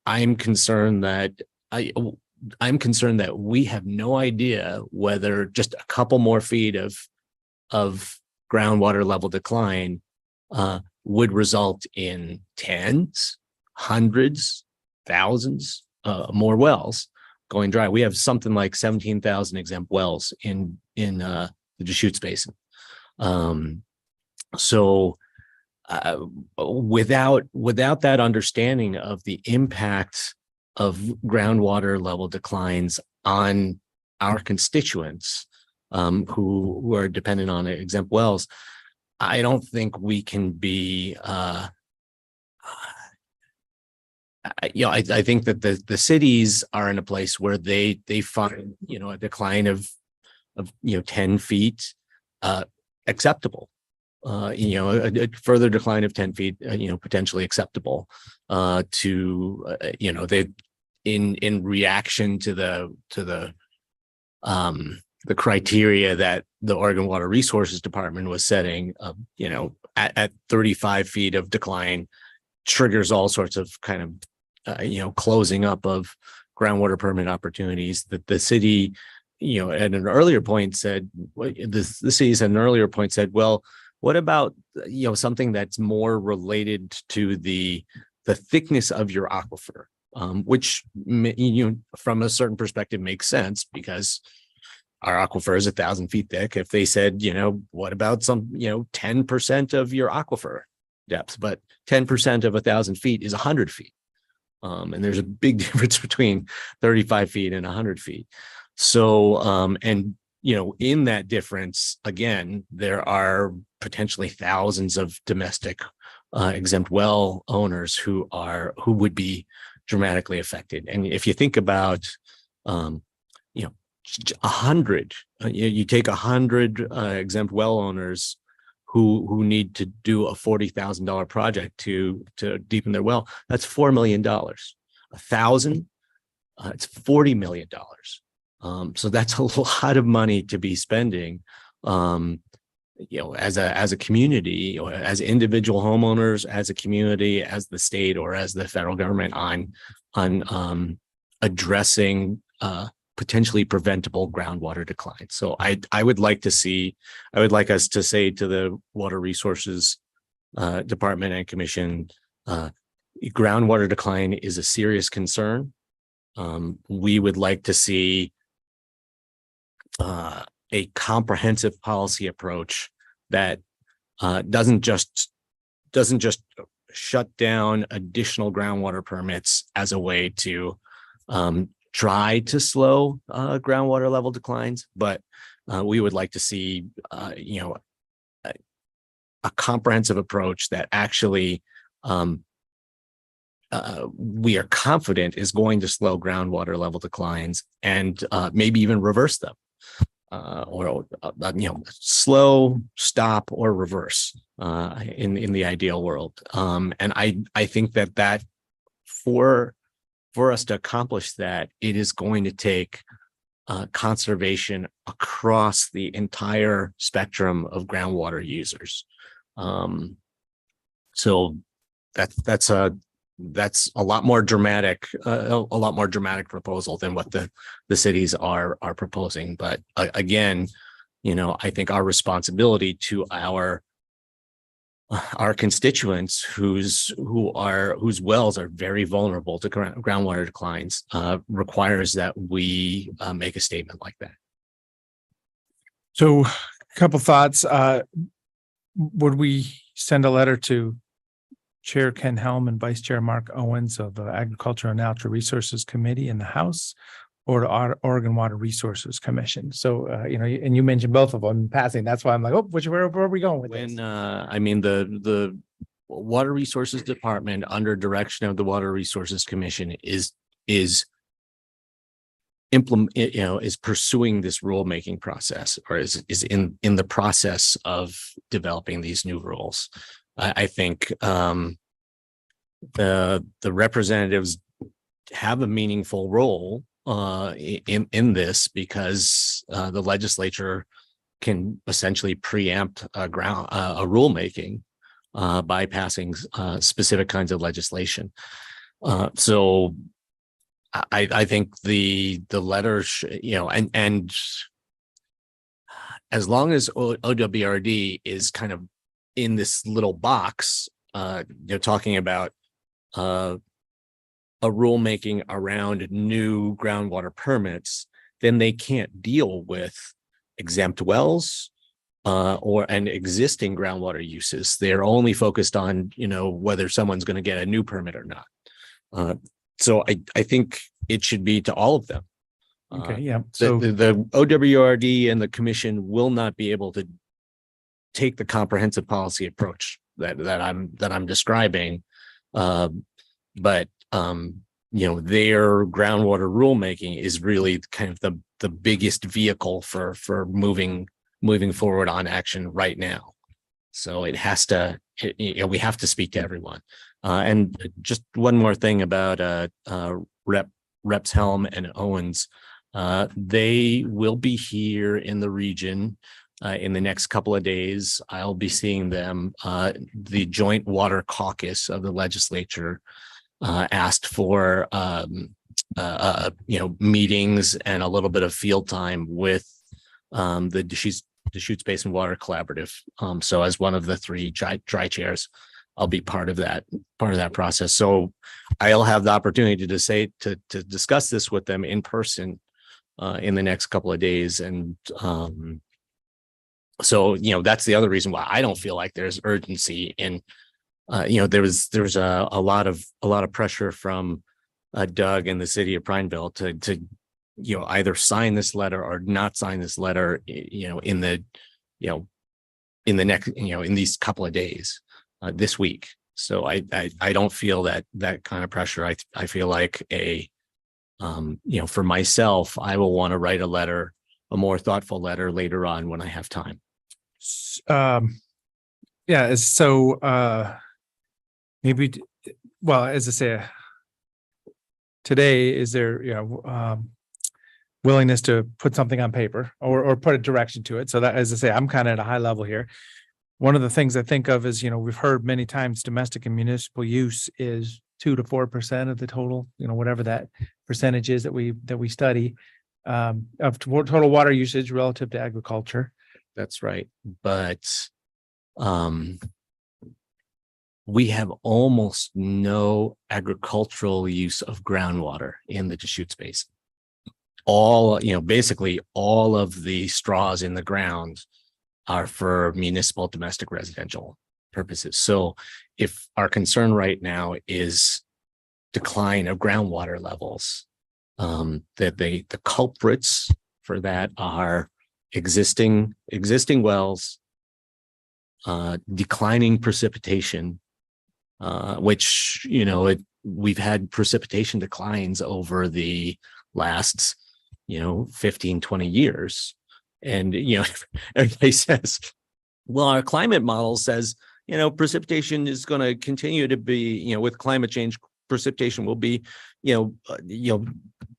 I'm concerned that we have no idea whether just a couple more feet of groundwater level decline would result in tens, hundreds, thousands more wells going dry. We have something like 17,000 exempt wells in the Deschutes Basin. So without that understanding of the impact of groundwater level declines on our constituents, who are dependent on exempt wells, I don't think we can be. I think that the cities are in a place where they find a decline of 10 feet acceptable. A further decline of 10 feet, potentially acceptable. in reaction to the criteria that the Oregon Water Resources Department was setting, at 35 feet of decline triggers all sorts of kind of, closing up of groundwater permit opportunities that the city, at an earlier point said, the city's at an earlier point said, well, what about, something that's more related to the thickness of your aquifer, which, from a certain perspective makes sense because our aquifer is 1,000 feet thick. If they said, what about some, 10% of your aquifer depth, but 10% of 1,000 feet is 100 feet. And there's a big difference between 35 feet and 100 feet. So, in that difference, again, there are potentially thousands of domestic exempt well owners who would be dramatically affected. And if you think about, 100, you take 100 exempt well owners who need to do a $40,000 project to deepen their well, that's $4 million. 1,000, it's $40 million. So that's a lot of money to be spending, as a community, or as individual homeowners, as a community, as the state, or as the federal government on addressing potentially preventable groundwater decline. So I would like us to say to the Water Resources Department and Commission, groundwater decline is a serious concern. We would like to see a comprehensive policy approach that doesn't just shut down additional groundwater permits as a way to try to slow groundwater level declines, but we would like to see a comprehensive approach that actually we are confident is going to slow groundwater level declines and maybe even reverse them, or slow, stop, or reverse in the ideal world. And I think that for us to accomplish that, it is going to take conservation across the entire spectrum of groundwater users. So that's a lot more dramatic, proposal than what the cities are proposing. But again, I think our responsibility to our constituents whose wells are very vulnerable to groundwater declines requires that we make a statement like that. So a couple thoughts. Would we send a letter to Chair Ken Helm and Vice Chair Mark Owens of the Agriculture and Natural Resources Committee in the House, or to Oregon Water Resources Commission? So, and you mentioned both of them in passing. That's why I'm like, where are we going with this? The Water Resources Department, under direction of the Water Resources Commission, is pursuing this rulemaking process, or is in the process of developing these new rules. I think the representatives have a meaningful role in this, because the legislature can essentially preempt a rulemaking by passing specific kinds of legislation. So I think the letter, and as long as OWRD is kind of in this little box, talking about a rulemaking around new groundwater permits, then they can't deal with exempt wells and existing groundwater uses. They're only focused on, whether someone's going to get a new permit or not. So I think it should be to all of them. Okay, yeah. So the OWRD and the commission will not be able to take the comprehensive policy approach that I'm describing, but their groundwater rulemaking is really kind of the biggest vehicle for moving forward on action right now. So it has to, we have to speak to everyone. And just one more thing about Rep Reps Helm and Owens. They will be here in the region in the next couple of days. I'll be seeing them. The Joint Water Caucus of the legislature asked for meetings and a little bit of field time with the Deschutes Basin Water Collaborative. So as one of the three dry chairs, I'll be part of that process. So I'll have the opportunity to discuss this with them in person in the next couple of days. And so, that's the other reason why I don't feel like there's urgency in, there was a lot of pressure from Doug and the city of Prineville to either sign this letter or not sign this letter, in the next, in these couple of days, this week. So I don't feel that kind of pressure. I feel like for myself, I will want to write a more thoughtful letter later on when I have time. Yeah, so maybe, well, as I say, today, is there, willingness to put something on paper or put a direction to it? So that, as I say, I'm kind of at a high level here. One of the things I think of is, we've heard many times domestic and municipal use is 2 to 4% of the total, whatever that percentage is that we study of total water usage relative to agriculture. That's right. But we have almost no agricultural use of groundwater in the Deschutes Basin. Basically all of the straws in the ground are for municipal, domestic, residential purposes. So if our concern right now is decline of groundwater levels, that the culprits for that are existing wells, declining precipitation, which, we've had precipitation declines over the last, 15, 20 years. And, everybody says, well, our climate model says, precipitation is going to continue to be, with climate change, precipitation will be,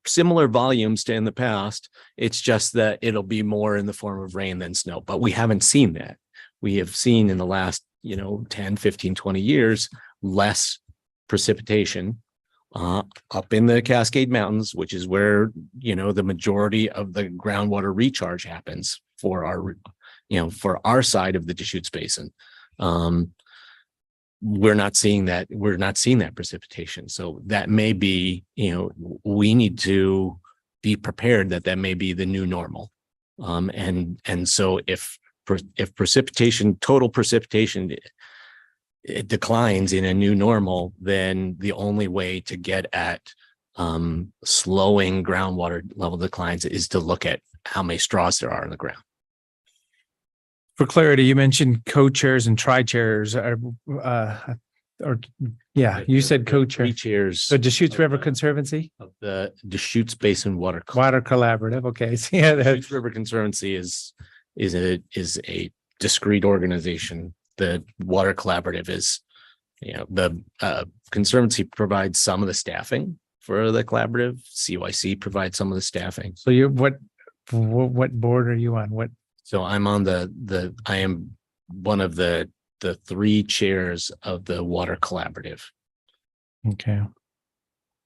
similar volumes to in the past. It's just that it'll be more in the form of rain than snow. But we haven't seen that. We have seen in the last, 10, 15, 20 years, less precipitation up in the Cascade Mountains, which is where, the majority of the groundwater recharge happens for our side of the Deschutes Basin. We're not seeing that. We're not seeing that precipitation. So that may be, we need to be prepared that may be the new normal. And so if precipitation, total precipitation, it declines in a new normal, then the only way to get at slowing groundwater level declines is to look at how many straws there are in the ground. For clarity, you mentioned co-chairs and tri-chairs, you said co-chair. Chairs. So Deschutes River Conservancy? Of the Deschutes Basin Water Collaborative. Okay. So yeah, Deschutes River Conservancy is a discrete organization. The Water Collaborative is, the Conservancy provides some of the staffing for the collaborative. CYC provides some of the staffing. So what board are you on? What? So I'm on I am one of the three chairs of the Water Collaborative. Okay.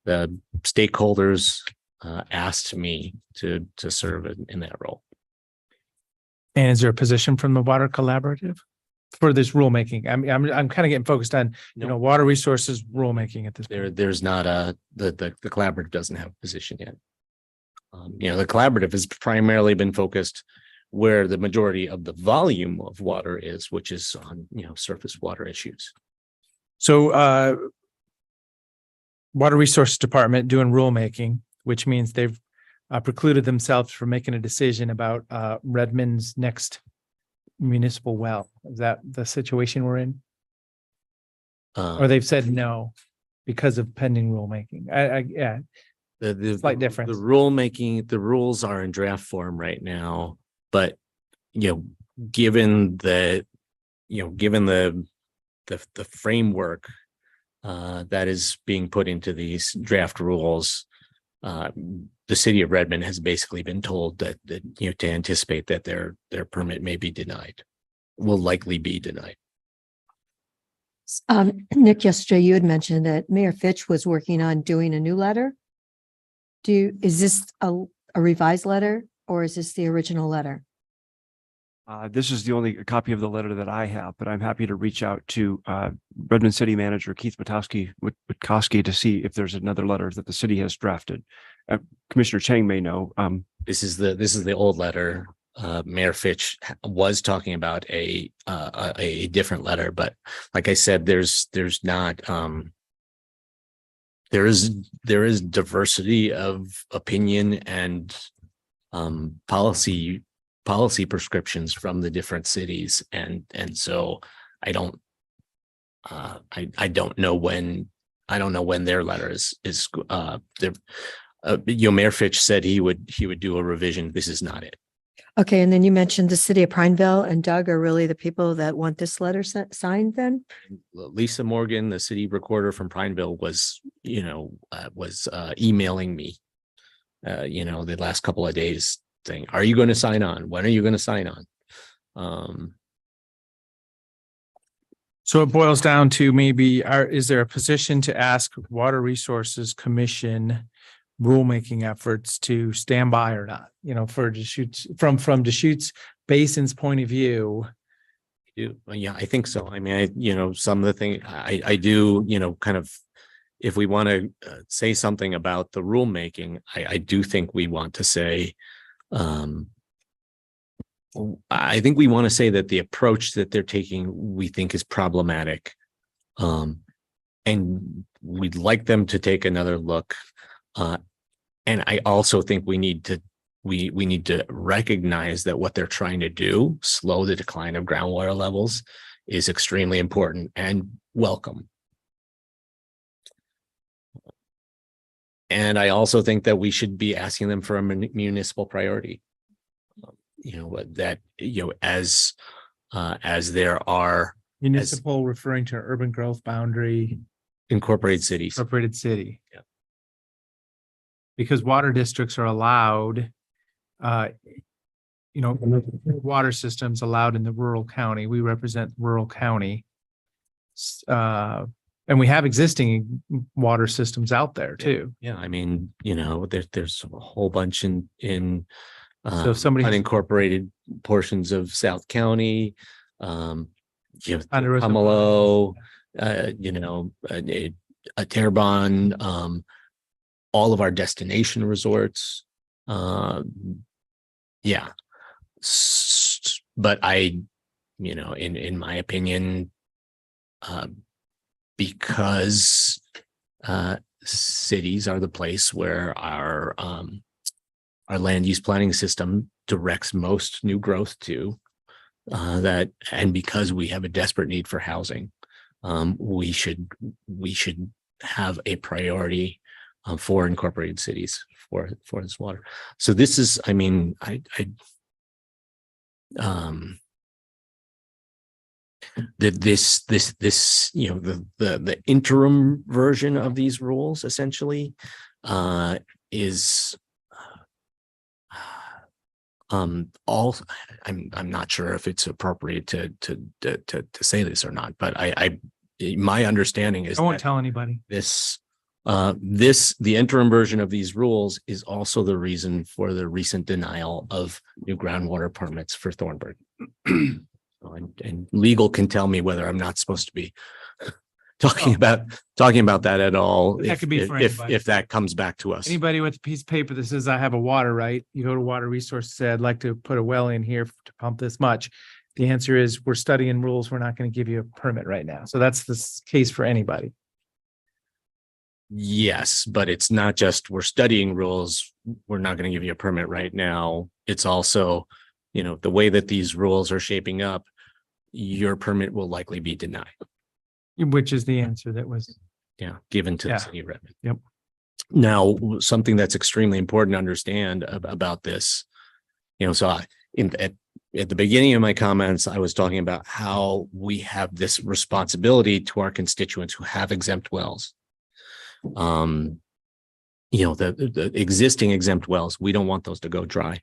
The stakeholders asked me to serve in that role. And is there a position from the Water Collaborative for this rulemaking? I'm kind of getting focused on, water resources rulemaking at this point. There's not the collaborative doesn't have a position yet. The collaborative has primarily been focused where the majority of the volume of water is, which is on, surface water issues. So, Water Resources Department doing rulemaking, which means they've precluded themselves from making a decision about Redmond's next municipal well. Is that the situation we're in? Or they've said no because of pending rulemaking? Yeah. The Slight difference. The rulemaking, the rules are in draft form right now, but given the framework that is being put into these draft rules, the city of Redmond has basically been told that, to anticipate that their permit may be denied, will likely be denied. Nick, yesterday you had mentioned that Mayor Fitch was working on doing a new letter. Is this a revised letter or is this the original letter? This is the only copy of the letter that I have, but I'm happy to reach out to Redmond City Manager Keith Witkowski to see if there's another letter that the city has drafted. Commissioner Chang may know. This is the old letter. Mayor Fitch was talking about a different letter, but like I said, there is diversity of opinion and policy prescriptions from the different cities, and so I don't know when their letter is Mayor Fitch said he would do a revision. This is not it. Okay, and then you mentioned the city of Prineville and Doug are really the people that want this letter signed then? Lisa Morgan, the city recorder from Prineville, was emailing me, the last couple of days saying, are you going to sign on? When are you going to sign on? So it boils down to maybe, is there a position to ask Water Resources Commission rulemaking efforts to stand by or not, for Deschutes, from Deschutes Basin's point of view? Yeah, I think so. I mean, some of the things I do, kind of, if we want to say something about the rulemaking, I do think we want to say, I think we want to say that the approach that they're taking, we think is problematic. And we'd like them to take another look. And I also think we need to recognize that what they're trying to do, slow the decline of groundwater levels, is extremely important and welcome. And I also think that we should be asking them for a municipal priority. As there are Municipal referring to urban growth boundary. incorporated cities. Incorporated city. Yeah. Because water districts are allowed, water systems allowed in the rural county. We represent rural county. And we have existing water systems out there too. Yeah, I mean, there's a whole bunch in So if somebody unincorporated portions of South County, Ponderosa, Pomelo, Terrebonne, all of our destination resorts. Yeah. But in my opinion, because cities are the place where our land use planning system directs most new growth to, and because we have a desperate need for housing, we should have a priority for incorporated cities for this water. So this is, the interim version of these rules essentially is I'm not sure if it's appropriate to say this or not, but my understanding is I won't tell anybody. the interim version of these rules is also the reason for the recent denial of new groundwater permits for Thornburg. And legal can tell me whether I'm not supposed to be talking about that at all. That could be for anybody. If that comes back to us. Anybody with a piece of paper that says I have a water right, you go to Water Resources, say, I'd like to put a well in here to pump this much. The answer is we're studying rules. We're not going to give you a permit right now. So that's the case for anybody. Yes, but it's not just we're studying rules. We're not going to give you a permit right now. It's also, the way that these rules are shaping up, your permit will likely be denied. Which is the answer that was. Given to Yeah. the city of Redmond. Yep. Now, something that's extremely important to understand about this, so at the beginning of my comments, I was talking about how we have this responsibility to our constituents who have exempt wells. the existing exempt wells, we don't want those to go dry.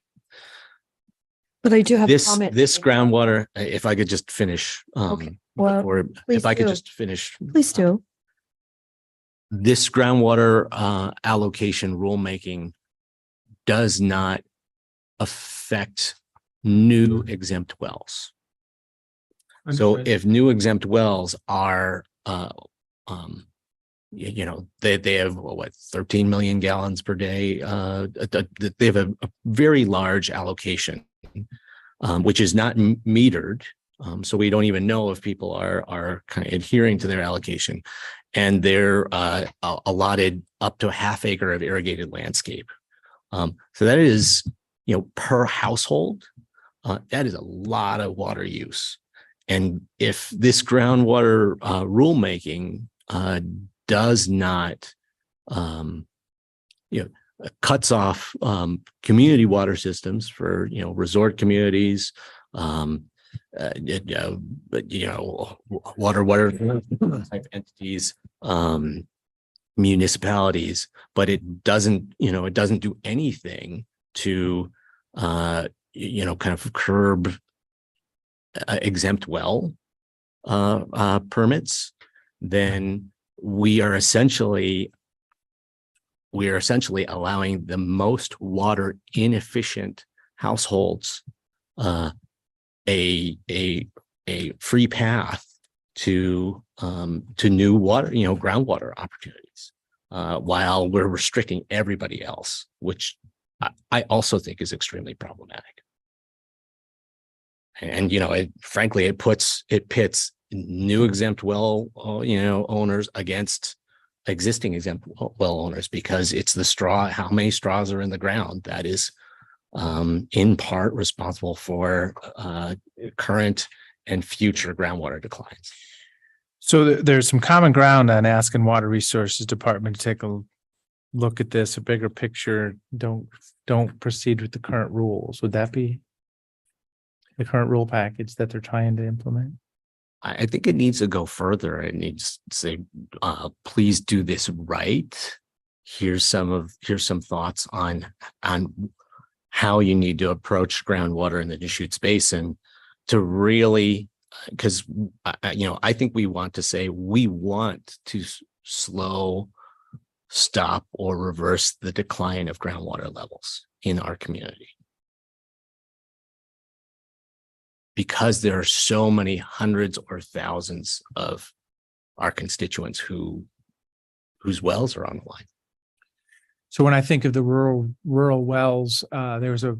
But I do have a This, comment. this groundwater, if I could just finish, Okay. Well, or please if I could do. just finish. Please do. This groundwater allocation rulemaking does not affect new exempt wells. So Understood. if new exempt wells are, they have what, 13 million gallons per day. They have a very large allocation, which is not metered. So we don't even know if people are kind of adhering to their allocation, and they're allotted up to a half acre of irrigated landscape. So that is, per household, that is a lot of water use. And if this groundwater rulemaking does not, cuts off community water systems for resort communities, water type entities, municipalities, but it doesn't do anything to kind of curb exempt well permits, then we are essentially allowing the most water inefficient households a free path to new water, groundwater opportunities, while we're restricting everybody else, which I also think is extremely problematic. And frankly, it pits new exempt well owners against existing exempt well owners, because it's the straw, how many straws are in the ground, that is in part responsible for current and future groundwater declines. So there's some common ground on asking Water Resources Department to take a look at this, a bigger picture. Don't proceed with the current rules. Would that be the current rule package that they're trying to implement? I think it needs to go further. It needs to say, please do this right. Here's some thoughts on how you need to approach groundwater in the Deschutes Basin to really, because I think we want to say we want to slow, stop, or reverse the decline of groundwater levels in our community. Because there are so many hundreds or thousands of our constituents whose wells are on the line. So when I think of the rural wells, there was a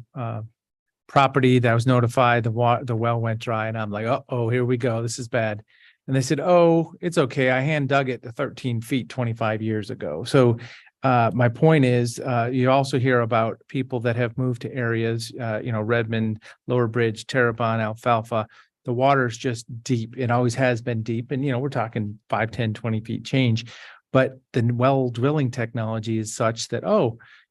property that was notified, the well went dry, and I'm like, oh, here we go. This is bad. And they said, oh, it's okay. I hand dug it to 13 feet 25 years ago. So my point is, you also hear about people that have moved to areas, Redmond, Lower Bridge, Terrebonne, Alfalfa. The water's just deep. It always has been deep. And, we're talking 5, 10, 20 feet change. But the well drilling technology is such that,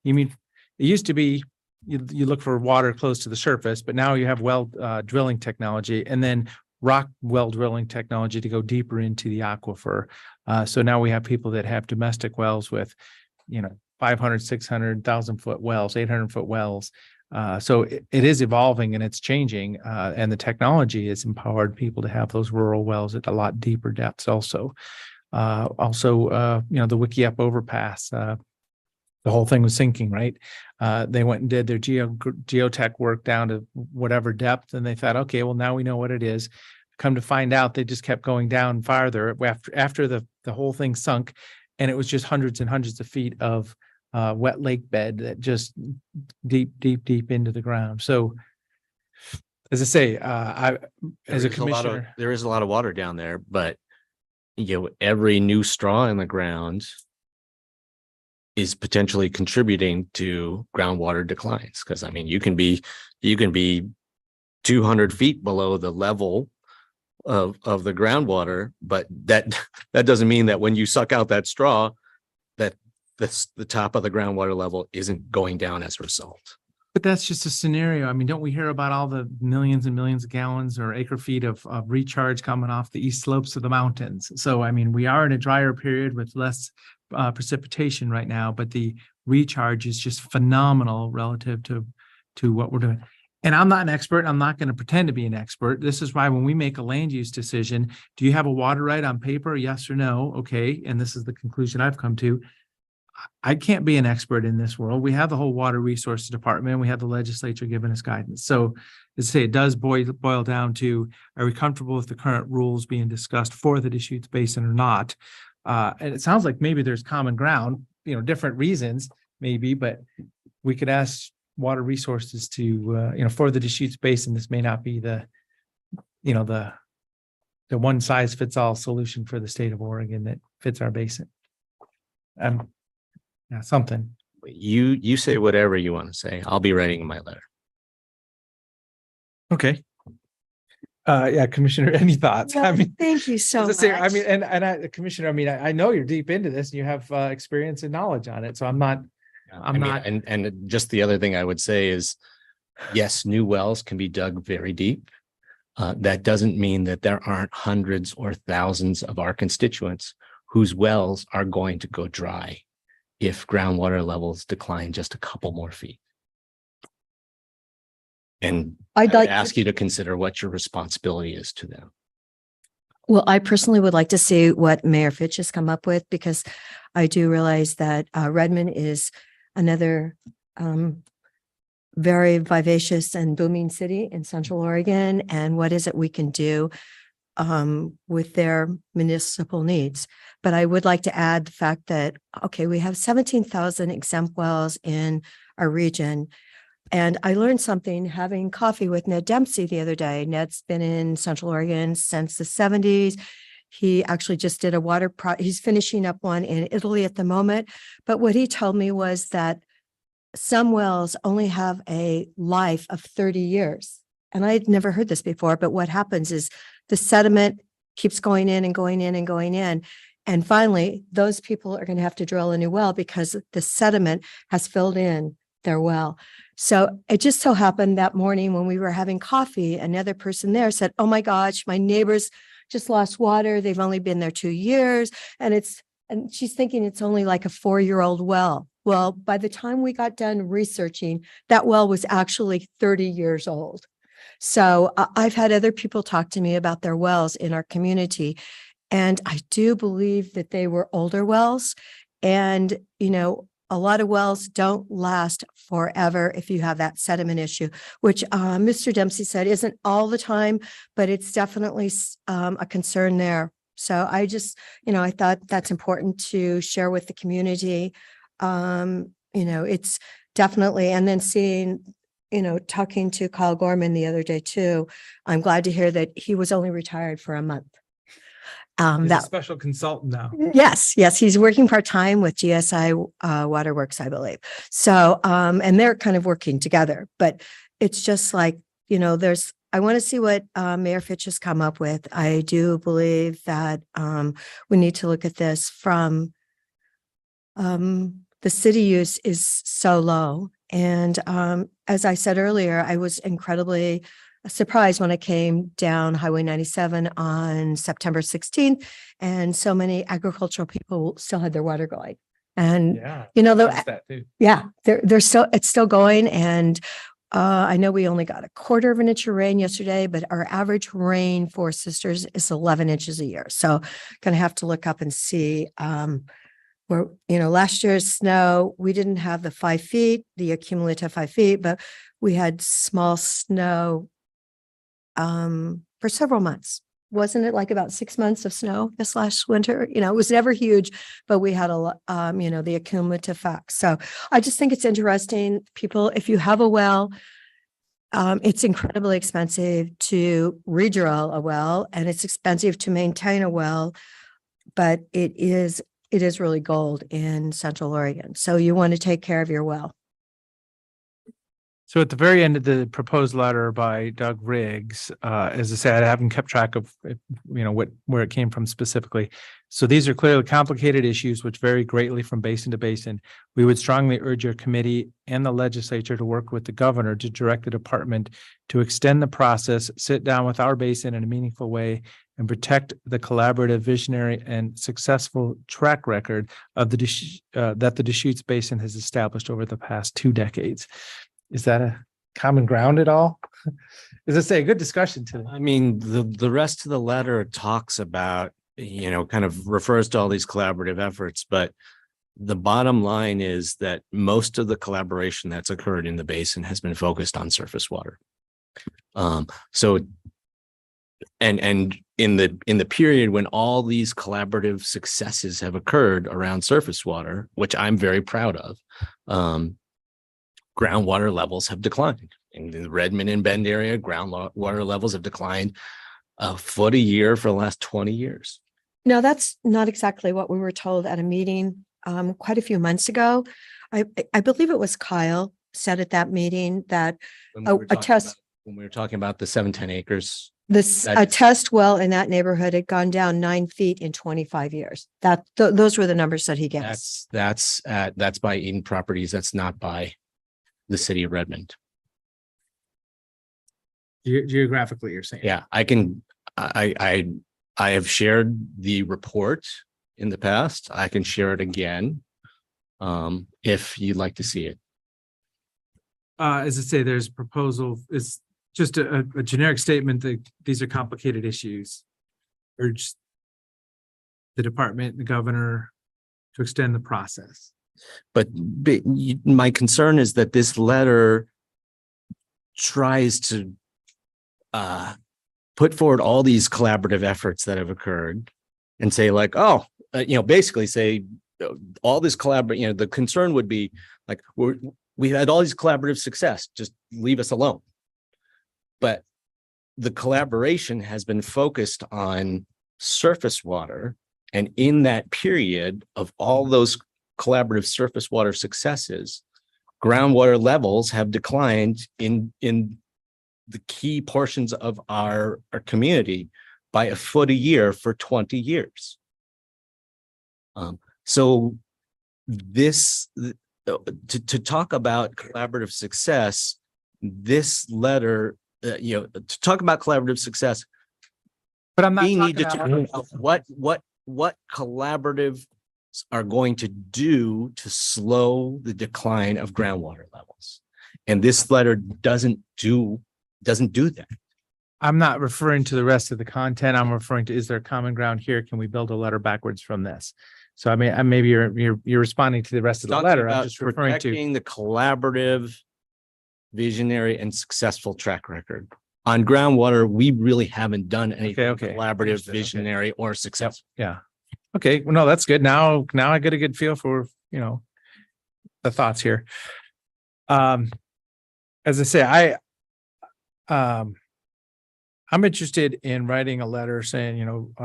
you mean it used to be you look for water close to the surface, but now you have well drilling technology, and then rock well drilling technology to go deeper into the aquifer. So now we have people that have domestic wells with 500, 600, 1,000-foot wells, 800-foot wells. So it is evolving and it's changing. And the technology has empowered people to have those rural wells at a lot deeper depths also. The Wikiup overpass, the whole thing was sinking, right? They went and did their geotech work down to whatever depth, and they thought, okay, well, now we know what it is. Come to find out, they just kept going down farther after the whole thing sunk. And it was just hundreds and hundreds of feet of wet lake bed that just deep into the ground. So, as I say, as a commissioner, there is a lot of water down there, but every new straw in the ground is potentially contributing to groundwater declines. Because you can be 200 feet below the level of the groundwater, but that doesn't mean that when you suck out that straw, that the top of the groundwater level isn't going down as a result. But that's just a scenario. I mean, don't we hear about all the millions and millions of gallons or acre feet of recharge coming off the east slopes of the mountains? So, I mean, we are in a drier period with less precipitation right now, but the recharge is just phenomenal relative to what we're doing. And I'm not an expert. I'm not going to pretend to be an expert. This is why when we make a land use decision, do you have a water right on paper? Yes or no? Okay. And this is the conclusion I've come to. I can't be an expert in this world. We have the whole water resources department. We have the legislature giving us guidance. So as I say, it does boil down to, are we comfortable with the current rules being discussed for the Deschutes Basin or not? And it sounds like maybe there's common ground, different reasons maybe, but we could ask water resources to, for the Deschutes Basin, this may not be the one size fits all solution for the state of Oregon that fits our basin. Yeah, something. You say whatever you want to say. I'll be writing my letter. Okay. Yeah, Commissioner, any thoughts? I mean, Thank you so as I much. say, I mean, and Commissioner, I mean, I know you're deep into this and you have experience and knowledge on it. So I'm not. And just the other thing I would say is, yes, new wells can be dug very deep. That doesn't mean that there aren't hundreds or thousands of our constituents whose wells are going to go dry if groundwater levels decline just a couple more feet. And I'd I like would ask you to consider what your responsibility is to them. Well, I personally would like to see what Mayor Fitch has come up with, because I do realize that Redmond is another very vivacious and booming city in Central Oregon. And what is it we can do with their municipal needs? But I would like to add the fact that, okay, we have 17,000 exempt wells in our region. And I learned something having coffee with Ned Dempsey the other day. Ned's been in Central Oregon since the 70s. He actually just did a he's finishing up one in Italy at the moment. But what he told me was that some wells only have a life of 30 years. And I had never heard this before, but what happens is the sediment keeps going in and going in and going in. And finally, those people are going to have to drill a new well because the sediment has filled in their well. So it just so happened that morning when we were having coffee, another person there said, "Oh my gosh, my neighbors just lost water. They've only been there 2 years." And she's thinking it's only like a 4-year-old well. Well, by the time we got done researching, that well was actually 30 years old. So I've had other people talk to me about their wells in our community. And I do believe that they were older wells. And, a lot of wells don't last forever if you have that sediment issue, which Mr. Dempsey said isn't all the time, but it's definitely a concern there. So I just, I thought that's important to share with the community. It's definitely, and then seeing, talking to Kyle Gorman the other day too, I'm glad to hear that he was only retired for a month. He's a special consultant now. Yes, he's working part-time with GSI Waterworks, I believe. So, and they're kind of working together, but it's just like, I want to see what Mayor Fitch has come up with. I do believe that we need to look at this from the city use is so low. And as I said earlier, I was incredibly surprised when I came down Highway 97 on September 16th, and so many agricultural people still had their water going. And, Yeah. the, That too. yeah, it's still going. And I know we only got a 1/4 of an inch of rain yesterday, but our average rain for Sisters is 11 inches a year. So gonna have to look up and see where, last year's snow, we didn't have the 5 feet, the accumulative 5 feet, but we had small snow for several months. Wasn't it like about 6 months of snow this last winter? It was never huge, but we had a lot, the accumulative facts. So I just think it's interesting. People, if you have a well, it's incredibly expensive to redrill a well, and it's expensive to maintain a well, but it is really gold in Central Oregon. So you want to take care of your well. So at the very end of the proposed letter by Doug Riggs, as I said, I haven't kept track of, where it came from specifically. So these are clearly complicated issues which vary greatly from basin to basin. We would strongly urge your committee and the legislature to work with the governor to direct the department to extend the process, sit down with our basin in a meaningful way, and protect the collaborative, visionary, and successful track record of that the Deschutes Basin has established over the past 2 decades. Is that a common ground at all? As I say, good discussion today. I mean, the rest of the letter talks about, kind of refers to all these collaborative efforts, but the bottom line is that most of the collaboration that's occurred in the basin has been focused on surface water. So in the period when all these collaborative successes have occurred around surface water, which I'm very proud of, groundwater levels have declined. In the Redmond and Bend area, groundwater levels have declined a foot a year for the last 20 years. No, that's not exactly what we were told at a meeting quite a few months ago. I believe it was Kyle said at that meeting that When we were a talking test, about- when we were talking about the 710 acres, a that's- test well in that neighborhood had gone down 9 feet in 25 years. Those were the numbers that he gave us. that's by Eden Properties. That's not by the city of Redmond. Geographically, you're saying? Yeah, I have shared the report in the past. I can share it again. If you'd like to see it. As I say, there's proposal, it's just a generic statement that these are complicated issues. Urge the department, the governor to extend the process. But my concern is that this letter tries to put forward all these collaborative efforts that have occurred and say like, basically say all this the concern would be like, we've had all these collaborative success, just leave us alone. But the collaboration has been focused on surface water. And in that period of all those collaborative surface water successes, groundwater levels have declined in the key portions of our community by a foot a year for 20 years. So this, to talk about collaborative success, this letter, to talk about collaborative success, But I'm not we need talking to talk about what collaborative are going to do to slow the decline of groundwater levels. And this letter doesn't do that. I'm not referring to the rest of the content. I'm referring to, is there common ground here? Can we build a letter backwards from this? So I mean, maybe you're responding to the rest of the Talking letter. I'm about just referring to. protecting the collaborative, visionary, and successful track record. On groundwater, we really haven't done anything Okay. collaborative, Understood. Okay. visionary, or successful. Yeah. Okay. Well, no, that's good. Now I get a good feel for, the thoughts here. As I say, I'm interested in writing a letter saying,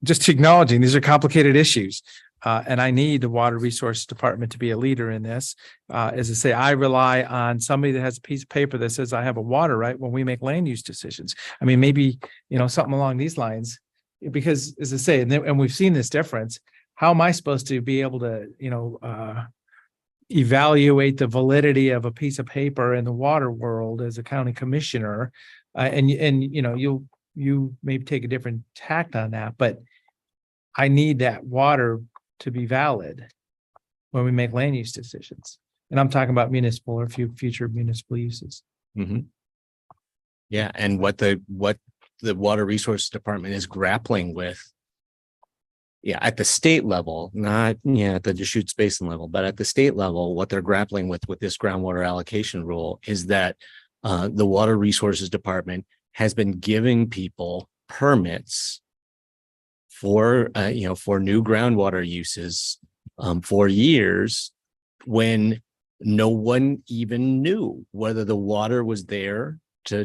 just acknowledging these are complicated issues. And I need the Water Resources Department to be a leader in this. As I say, I rely on somebody that has a piece of paper that says I have a water right when we make land use decisions. I mean, maybe, something along these lines, because as I say, and we've seen this difference, how am I supposed to be able to, evaluate the validity of a piece of paper in the water world as a county commissioner? And you maybe take a different tact on that, but I need that water to be valid when we make land use decisions. And I'm talking about municipal or future municipal uses. Mhm. Yeah, and what the Water Resources Department is grappling with, at the state level, not at the Deschutes Basin level, but at the state level, what they're grappling with this groundwater allocation rule is that the Water Resources Department has been giving people permits for new groundwater uses for years when no one even knew whether the water was there to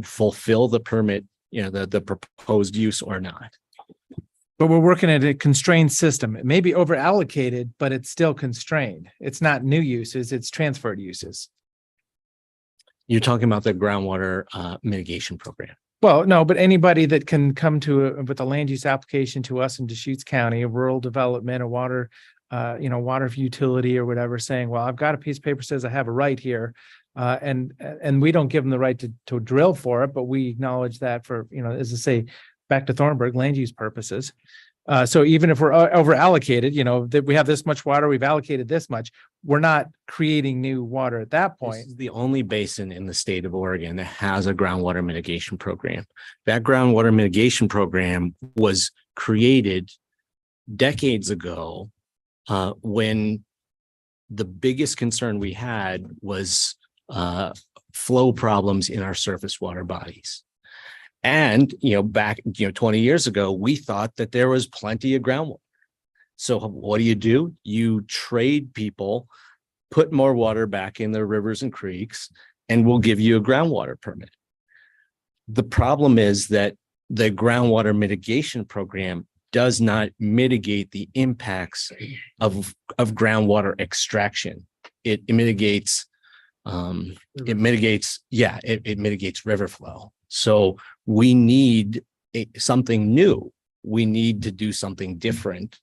fulfill the permit, the proposed use or not. But we're working at a constrained system. It may be over allocated, but it's still constrained. It's not new uses, it's transferred uses. You're talking about the groundwater mitigation program. Well, no, but anybody that can come with a land use application to us in Deschutes County, a rural development, a water, water utility or whatever, saying, well, I've got a piece of paper says I have a right here. And we don't give them the right to drill for it, but we acknowledge that for, as I say, back to Thornburg, land use purposes. So even if we're over allocated, that we have this much water, we've allocated this much, we're not creating new water at that This point. is the only basin in the state of Oregon that has a groundwater mitigation program. That groundwater mitigation program was created decades ago when the biggest concern we had was flow problems in our surface water bodies. And, back, 20 years ago, we thought that there was plenty of groundwater. So what do? You trade people, put more water back in the rivers and creeks, and we'll give you a groundwater permit. The problem is that the groundwater mitigation program does not mitigate the impacts of groundwater extraction. It mitigates river flow. So we need something new. We need to do something different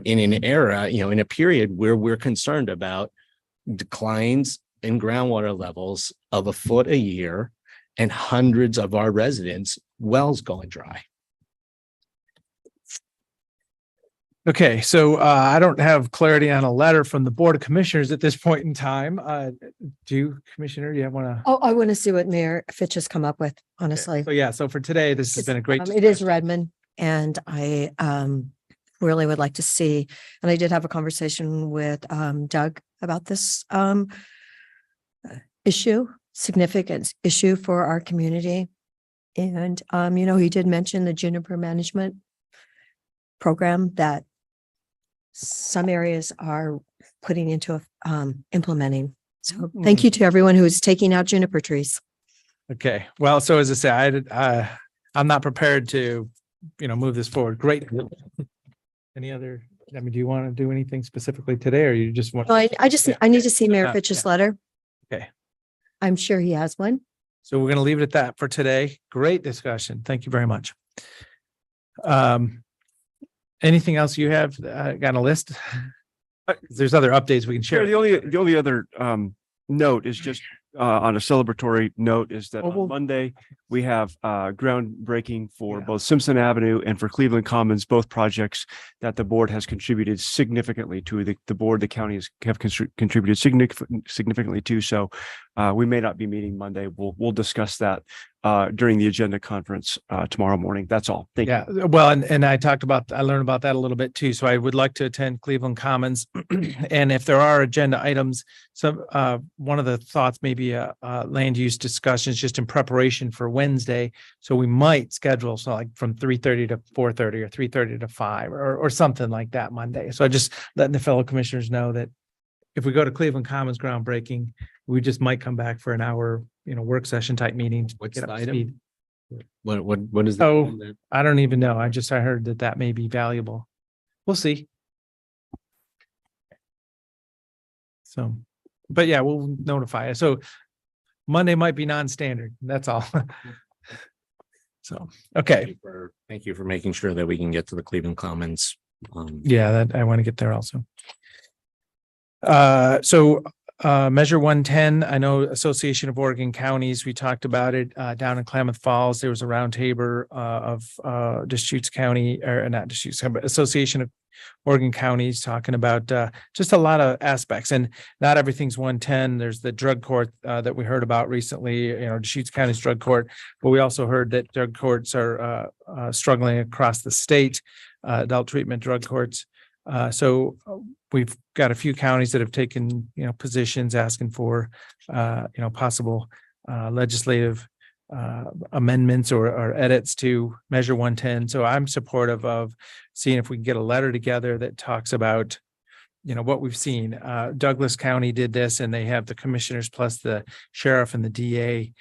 in an era, in a period where we're concerned about declines in groundwater levels of a foot a year and hundreds of our residents' wells going dry. Okay, so I don't have clarity on a letter from the Board of Commissioners at this point in time. Do you, Commissioner, you want to? Oh, I want to see what Mayor Fitch has come up with, honestly. So for today, this has been a great. It is Redmond, and I really would like to see, and I did have a conversation with Doug about this significant issue for our community. And he did mention the juniper management program that some areas are putting into implementing. So thank you to everyone who is taking out juniper trees. Okay, well, so as I say, I'm not prepared to, move this forward. Great. Any other, do you want to do anything specifically today, or you just want? Well, I need to see Mayor Yeah, Fitch's yeah. letter. Okay. I'm sure he has one. So we're going to leave it at that for today. Great discussion. Thank you very much. Anything else you have got a list? There's other updates we can share. The only other note is just on a celebratory note is that on Monday, we have groundbreaking for both Simpson Avenue and for Cleveland Commons, both projects that the board has contributed significantly to. The board, the counties have contributed significantly to. So we may not be meeting Monday. We'll discuss that during the agenda conference tomorrow morning. That's all. Thank you. Yeah, well, and I learned about that a little bit too. So I would like to attend Cleveland Commons. And if there are agenda items, one of the thoughts may be a land use discussions just in preparation for Wednesday. So we might schedule like from 3:30 to 4:30 or 3:30 to 5 or something like that Monday. So I just letting the fellow commissioners know that if we go to Cleveland Commons groundbreaking, we just might come back for an hour, work session type meeting. What's get the up to item? speed. What is Oh, that? I don't even know. I heard that may be valuable. We'll see. So, but yeah, we'll notify you. So Monday might be non-standard. That's all. So, okay. Thank you for making sure that we can get to the Cleveland Commons. Yeah, that I want to get there also. Measure 110, I know Association of Oregon Counties, we talked about it down in Klamath Falls. There was a roundtable of Deschutes County, or not Deschutes, but Association of Oregon Counties talking about just a lot of aspects, and not everything's 110. There's the drug court that we heard about recently, Deschutes County's drug court, but we also heard that drug courts are struggling across the state, adult treatment drug courts. So we've got a few counties that have taken, positions asking for, possible legislative amendments or edits to Measure 110. So I'm supportive of seeing if we can get a letter together that talks about, what we've seen. Douglas County did this, and they have the commissioners plus the sheriff and the DA.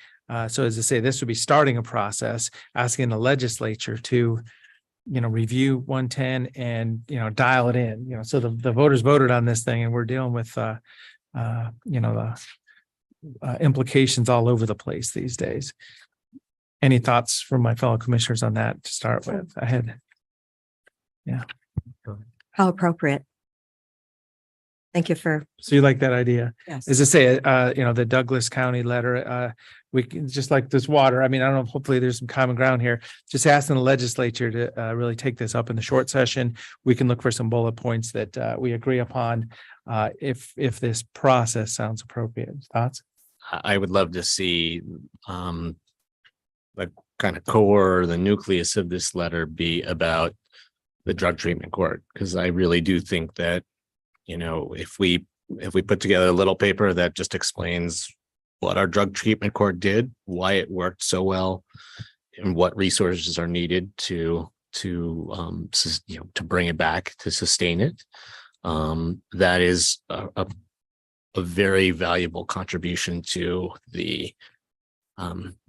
So as I say, this would be starting a process, asking the legislature to review 110 and, dial it in, so the voters voted on this thing, and we're dealing with, the implications all over the place these days. Any thoughts from my fellow commissioners on that to start with? Ahead. How appropriate. Thank you for, So you like that idea? yes. As I say, the Douglas County letter, we can, just like this water, I mean, I don't know, hopefully there's some common ground here. Just asking the legislature to really take this up in the short session. We can look for some bullet points that we agree upon if this process sounds appropriate. Thoughts? I would love to see the kind of core, the nucleus of this letter be about the drug treatment court, because I really do think that, if we put together a little paper that just explains what our drug treatment court did, why it worked so well, and what resources are needed to bring it back, to sustain it, that is a very valuable contribution to the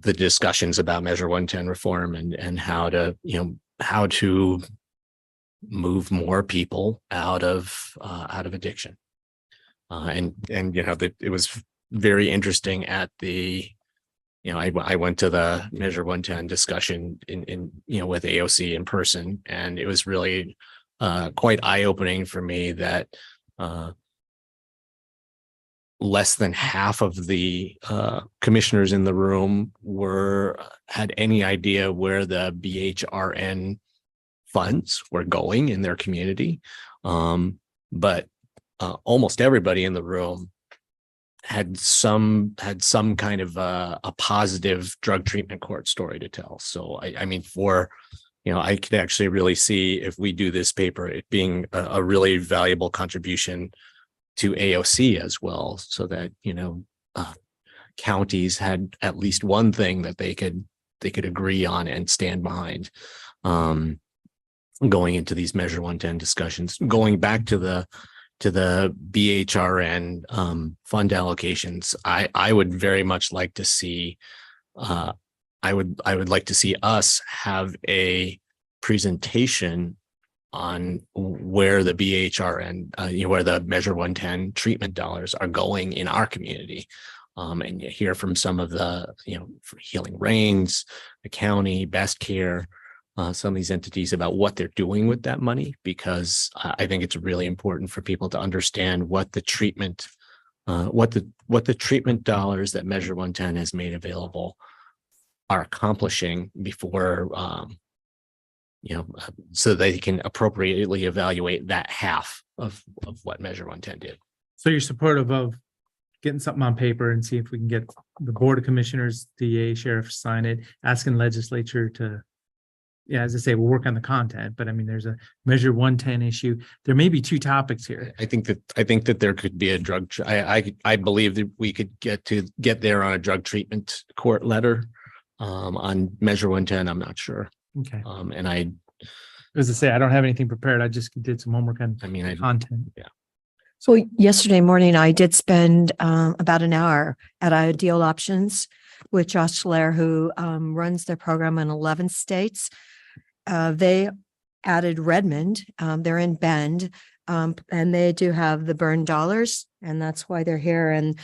discussions about Measure 110 reform and how to move more people out of addiction. It was very interesting at the, I went to the Measure 110 discussion in with AOC in person, and it was really quite eye-opening for me that less than half of the commissioners in the room had any idea where the BHRN funds were going in their community. But almost everybody in the room had some kind of a positive drug treatment court story to tell. So I mean, I could actually really see, if we do this paper, it being a really valuable contribution to AOC as well, so that counties had at least one thing that they could agree on and stand behind. Going into these Measure 110 discussions, going back to the BHRN fund allocations, I would very much like to see I would like to see us have a presentation on where the BHRN, where the Measure 110 treatment dollars are going in our community. And you hear from some of the, Healing Rains, the county, Best Care, some of these entities about what they're doing with that money, because I think it's really important for people to understand what the treatment, what the treatment dollars that Measure 110 has made available are accomplishing before, so they can appropriately evaluate that half of what Measure 110 did. So you're supportive of getting something on paper and see if we can get the Board of Commissioners, DA, sheriff sign it, asking legislature to, as I say, we'll work on the content, but I mean, there's a Measure 110 issue. There may be two topics here. I think that there could be a drug. I believe that we could get there on a drug treatment court letter. On Measure 110, I'm not sure. Okay. And As I say, I don't have anything prepared. I just did some homework on content. Yeah. So yesterday morning, I did spend about an hour at Ideal Options with Josh Schler, who runs their program in 11 states. They added Redmond. They're in Bend, and they do have the burn dollars, and that's why they're here. And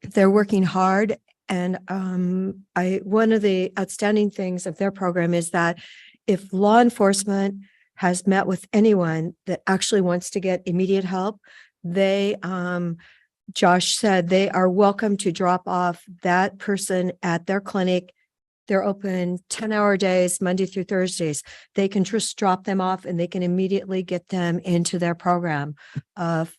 they're working hard. And one of the outstanding things of their program is that if law enforcement has met with anyone that actually wants to get immediate help, they, Josh said, they are welcome to drop off that person at their clinic. They're open 10-hour days, Monday through Thursdays. They can just drop them off and they can immediately get them into their program of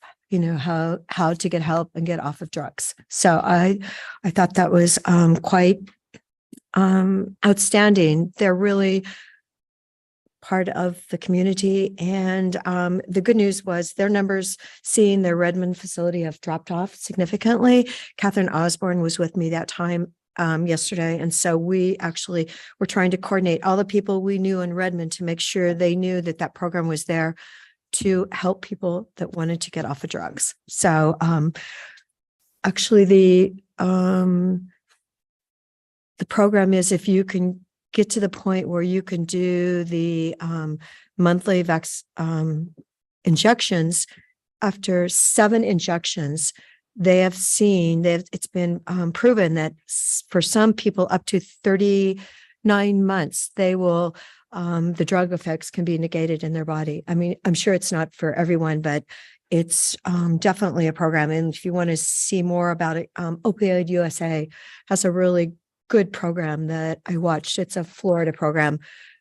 how to get help and get off of drugs. So I thought that was quite outstanding. They're really part of the community. And the good news was their numbers seeing their Redmond facility have dropped off significantly. Catherine Osborne was with me that time yesterday. And so we actually were trying to coordinate all the people we knew in Redmond to make sure they knew that that program was there to help people that wanted to get off of drugs. So actually the program is, if you can get to the point where you can do the monthly injections, after 7 injections, they have seen that it's been proven that for some people up to 39 months, they will, the drug effects can be negated in their body. I mean, I'm sure it's not for everyone, but it's definitely a program. And if you want to see more about it, Opioid USA has a really good program that I watched. It's a Florida program.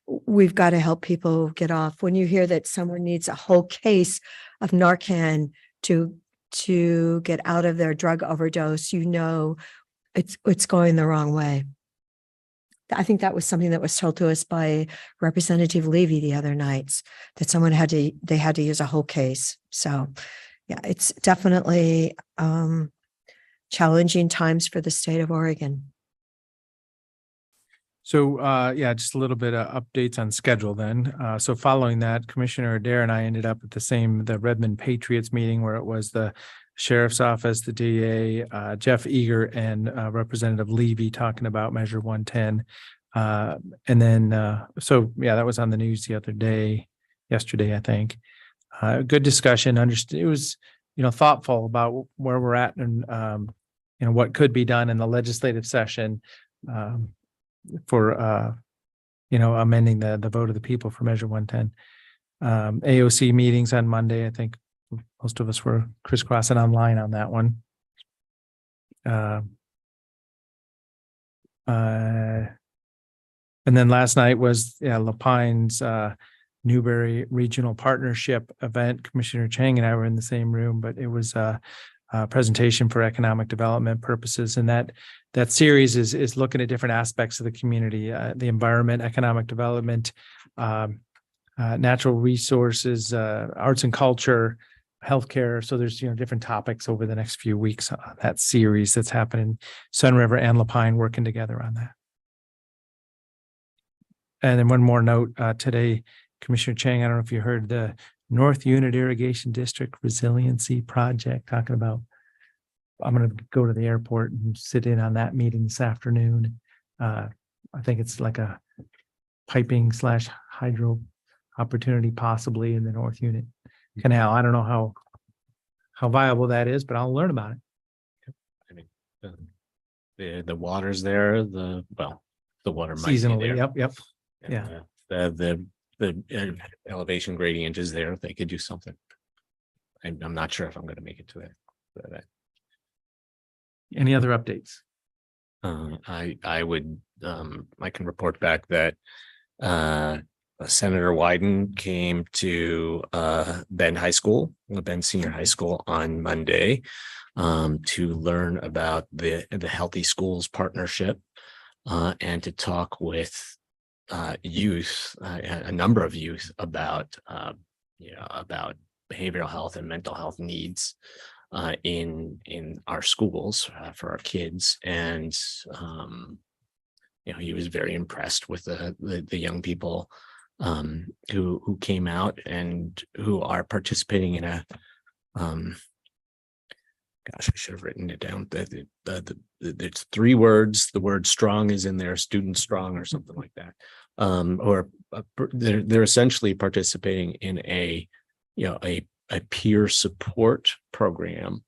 We've got to help people get off. When you hear that someone needs a whole case of Narcan to get out of their drug overdose, you know it's going the wrong way. I think that was something that was told to us by Representative Levy the other nights, that someone had to use a whole case. So yeah, it's definitely challenging times for the state of Oregon. So, yeah, just a little bit of updates on schedule then. So following that, Commissioner Adair and I ended up at the Redmond Patriots meeting, where it was the Sheriff's Office, the DA, Jeff Eager, and Representative Levy talking about Measure 110. And then, so yeah, that was on the news the other day, yesterday, I think. Good discussion. It was, thoughtful about where we're at and, what could be done in the legislative session. For amending the vote of the people for Measure 110. AOC meetings on Monday. I think most of us were crisscrossing online on that one. And then last night was Lapine's Newberry Regional Partnership event. Commissioner Chang and I were in the same room, but it was a presentation for economic development purposes, and that series is looking at different aspects of the community, the environment, economic development, natural resources, arts and culture, healthcare. So there's different topics over the next few weeks on that series that's happening. Sunriver and Lapine working together on that. And then one more note today, Commissioner Chang, I don't know if you heard the North Unit Irrigation District Resiliency Project, talking about, I'm going to go to the airport and sit in on that meeting this afternoon. I think it's like a piping / hydro opportunity possibly in the North Unit Canal. I don't know how viable that is, but I'll learn about it. I mean, the water's there, the water might be Seasonally, there. yep. And, Yeah. the elevation gradient is there. They could do something. I'm not sure if I'm going to make it to that. Any other updates? I can report back that Senator Wyden came to Bend Senior High School on Monday to learn about the Healthy Schools Partnership and to talk with youth, a number of youth about behavioral health and mental health needs in our schools for our kids. And he was very impressed with the young people who came out and who are participating in a gosh, I should have written it down. It's 3 words. The word strong is in there, student strong or something like that. They're essentially participating in a peer support program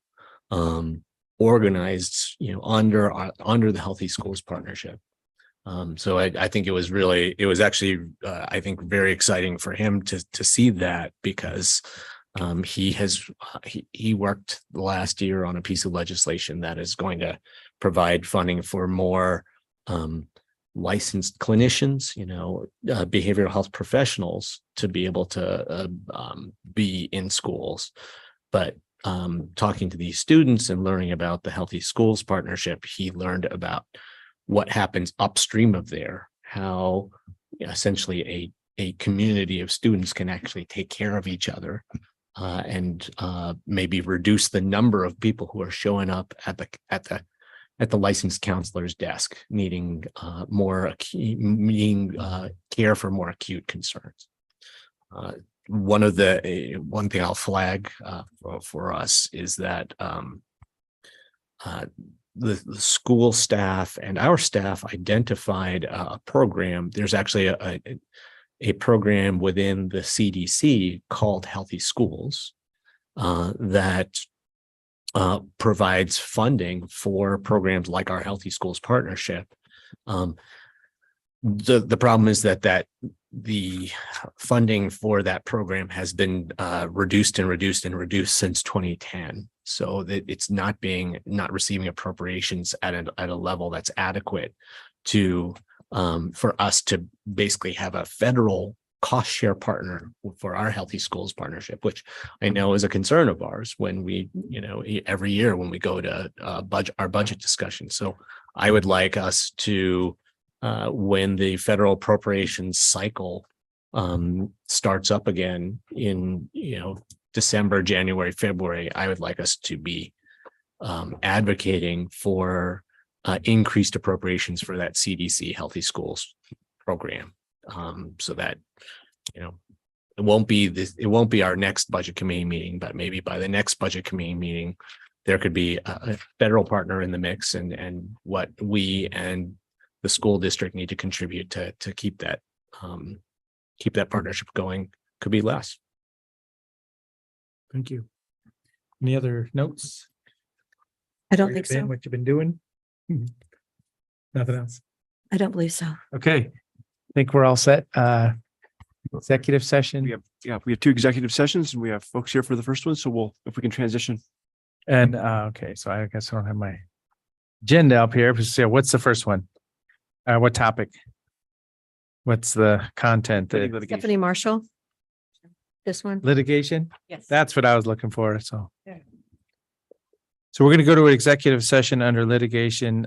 organized, under the Healthy Schools Partnership. So I think it was actually I think very exciting for him to see that, because he worked the last year on a piece of legislation that is going to provide funding for more licensed clinicians, behavioral health professionals, to be able to be in schools. But talking to these students and learning about the Healthy Schools Partnership, he learned about what happens upstream of there, how essentially a community of students can actually take care of each other. And maybe reduce the number of people who are showing up at the licensed counselor's desk, needing care for more acute concerns. One thing I'll flag for us is that the school staff and our staff identified a program. There's actually a program within the CDC called Healthy Schools that provides funding for programs like our Healthy Schools Partnership. The problem is that the funding for that program has been reduced since 2010. So that it's not receiving appropriations at a level that's adequate to for us to basically have a federal cost share partner for our Healthy Schools Partnership, which I know is a concern of ours when we, every year when we go to our budget discussion. So I would like us to, when the federal appropriations cycle starts up again in, December, January, February, I would like us to be advocating for increased appropriations for that CDC Healthy Schools program, so that it won't be our next budget committee meeting, but maybe by the next budget committee meeting, there could be a federal partner in the mix, and what we and the school district need to contribute to keep that partnership going could be less. Thank you. Any other notes? I don't Where think you've been, so. What you've been doing? Nothing else. I don't believe so. Okay. I think we're all set. Executive session. We have 2 executive sessions and we have folks here for the first one. So if we can transition. And okay, so I guess I don't have my agenda up here. So what's the first one? What topic? What's the content? The Litigation. Stephanie Marshall. This one? litigation? Yes. That's what I was looking for, so. So we're going to go to an executive session under litigation,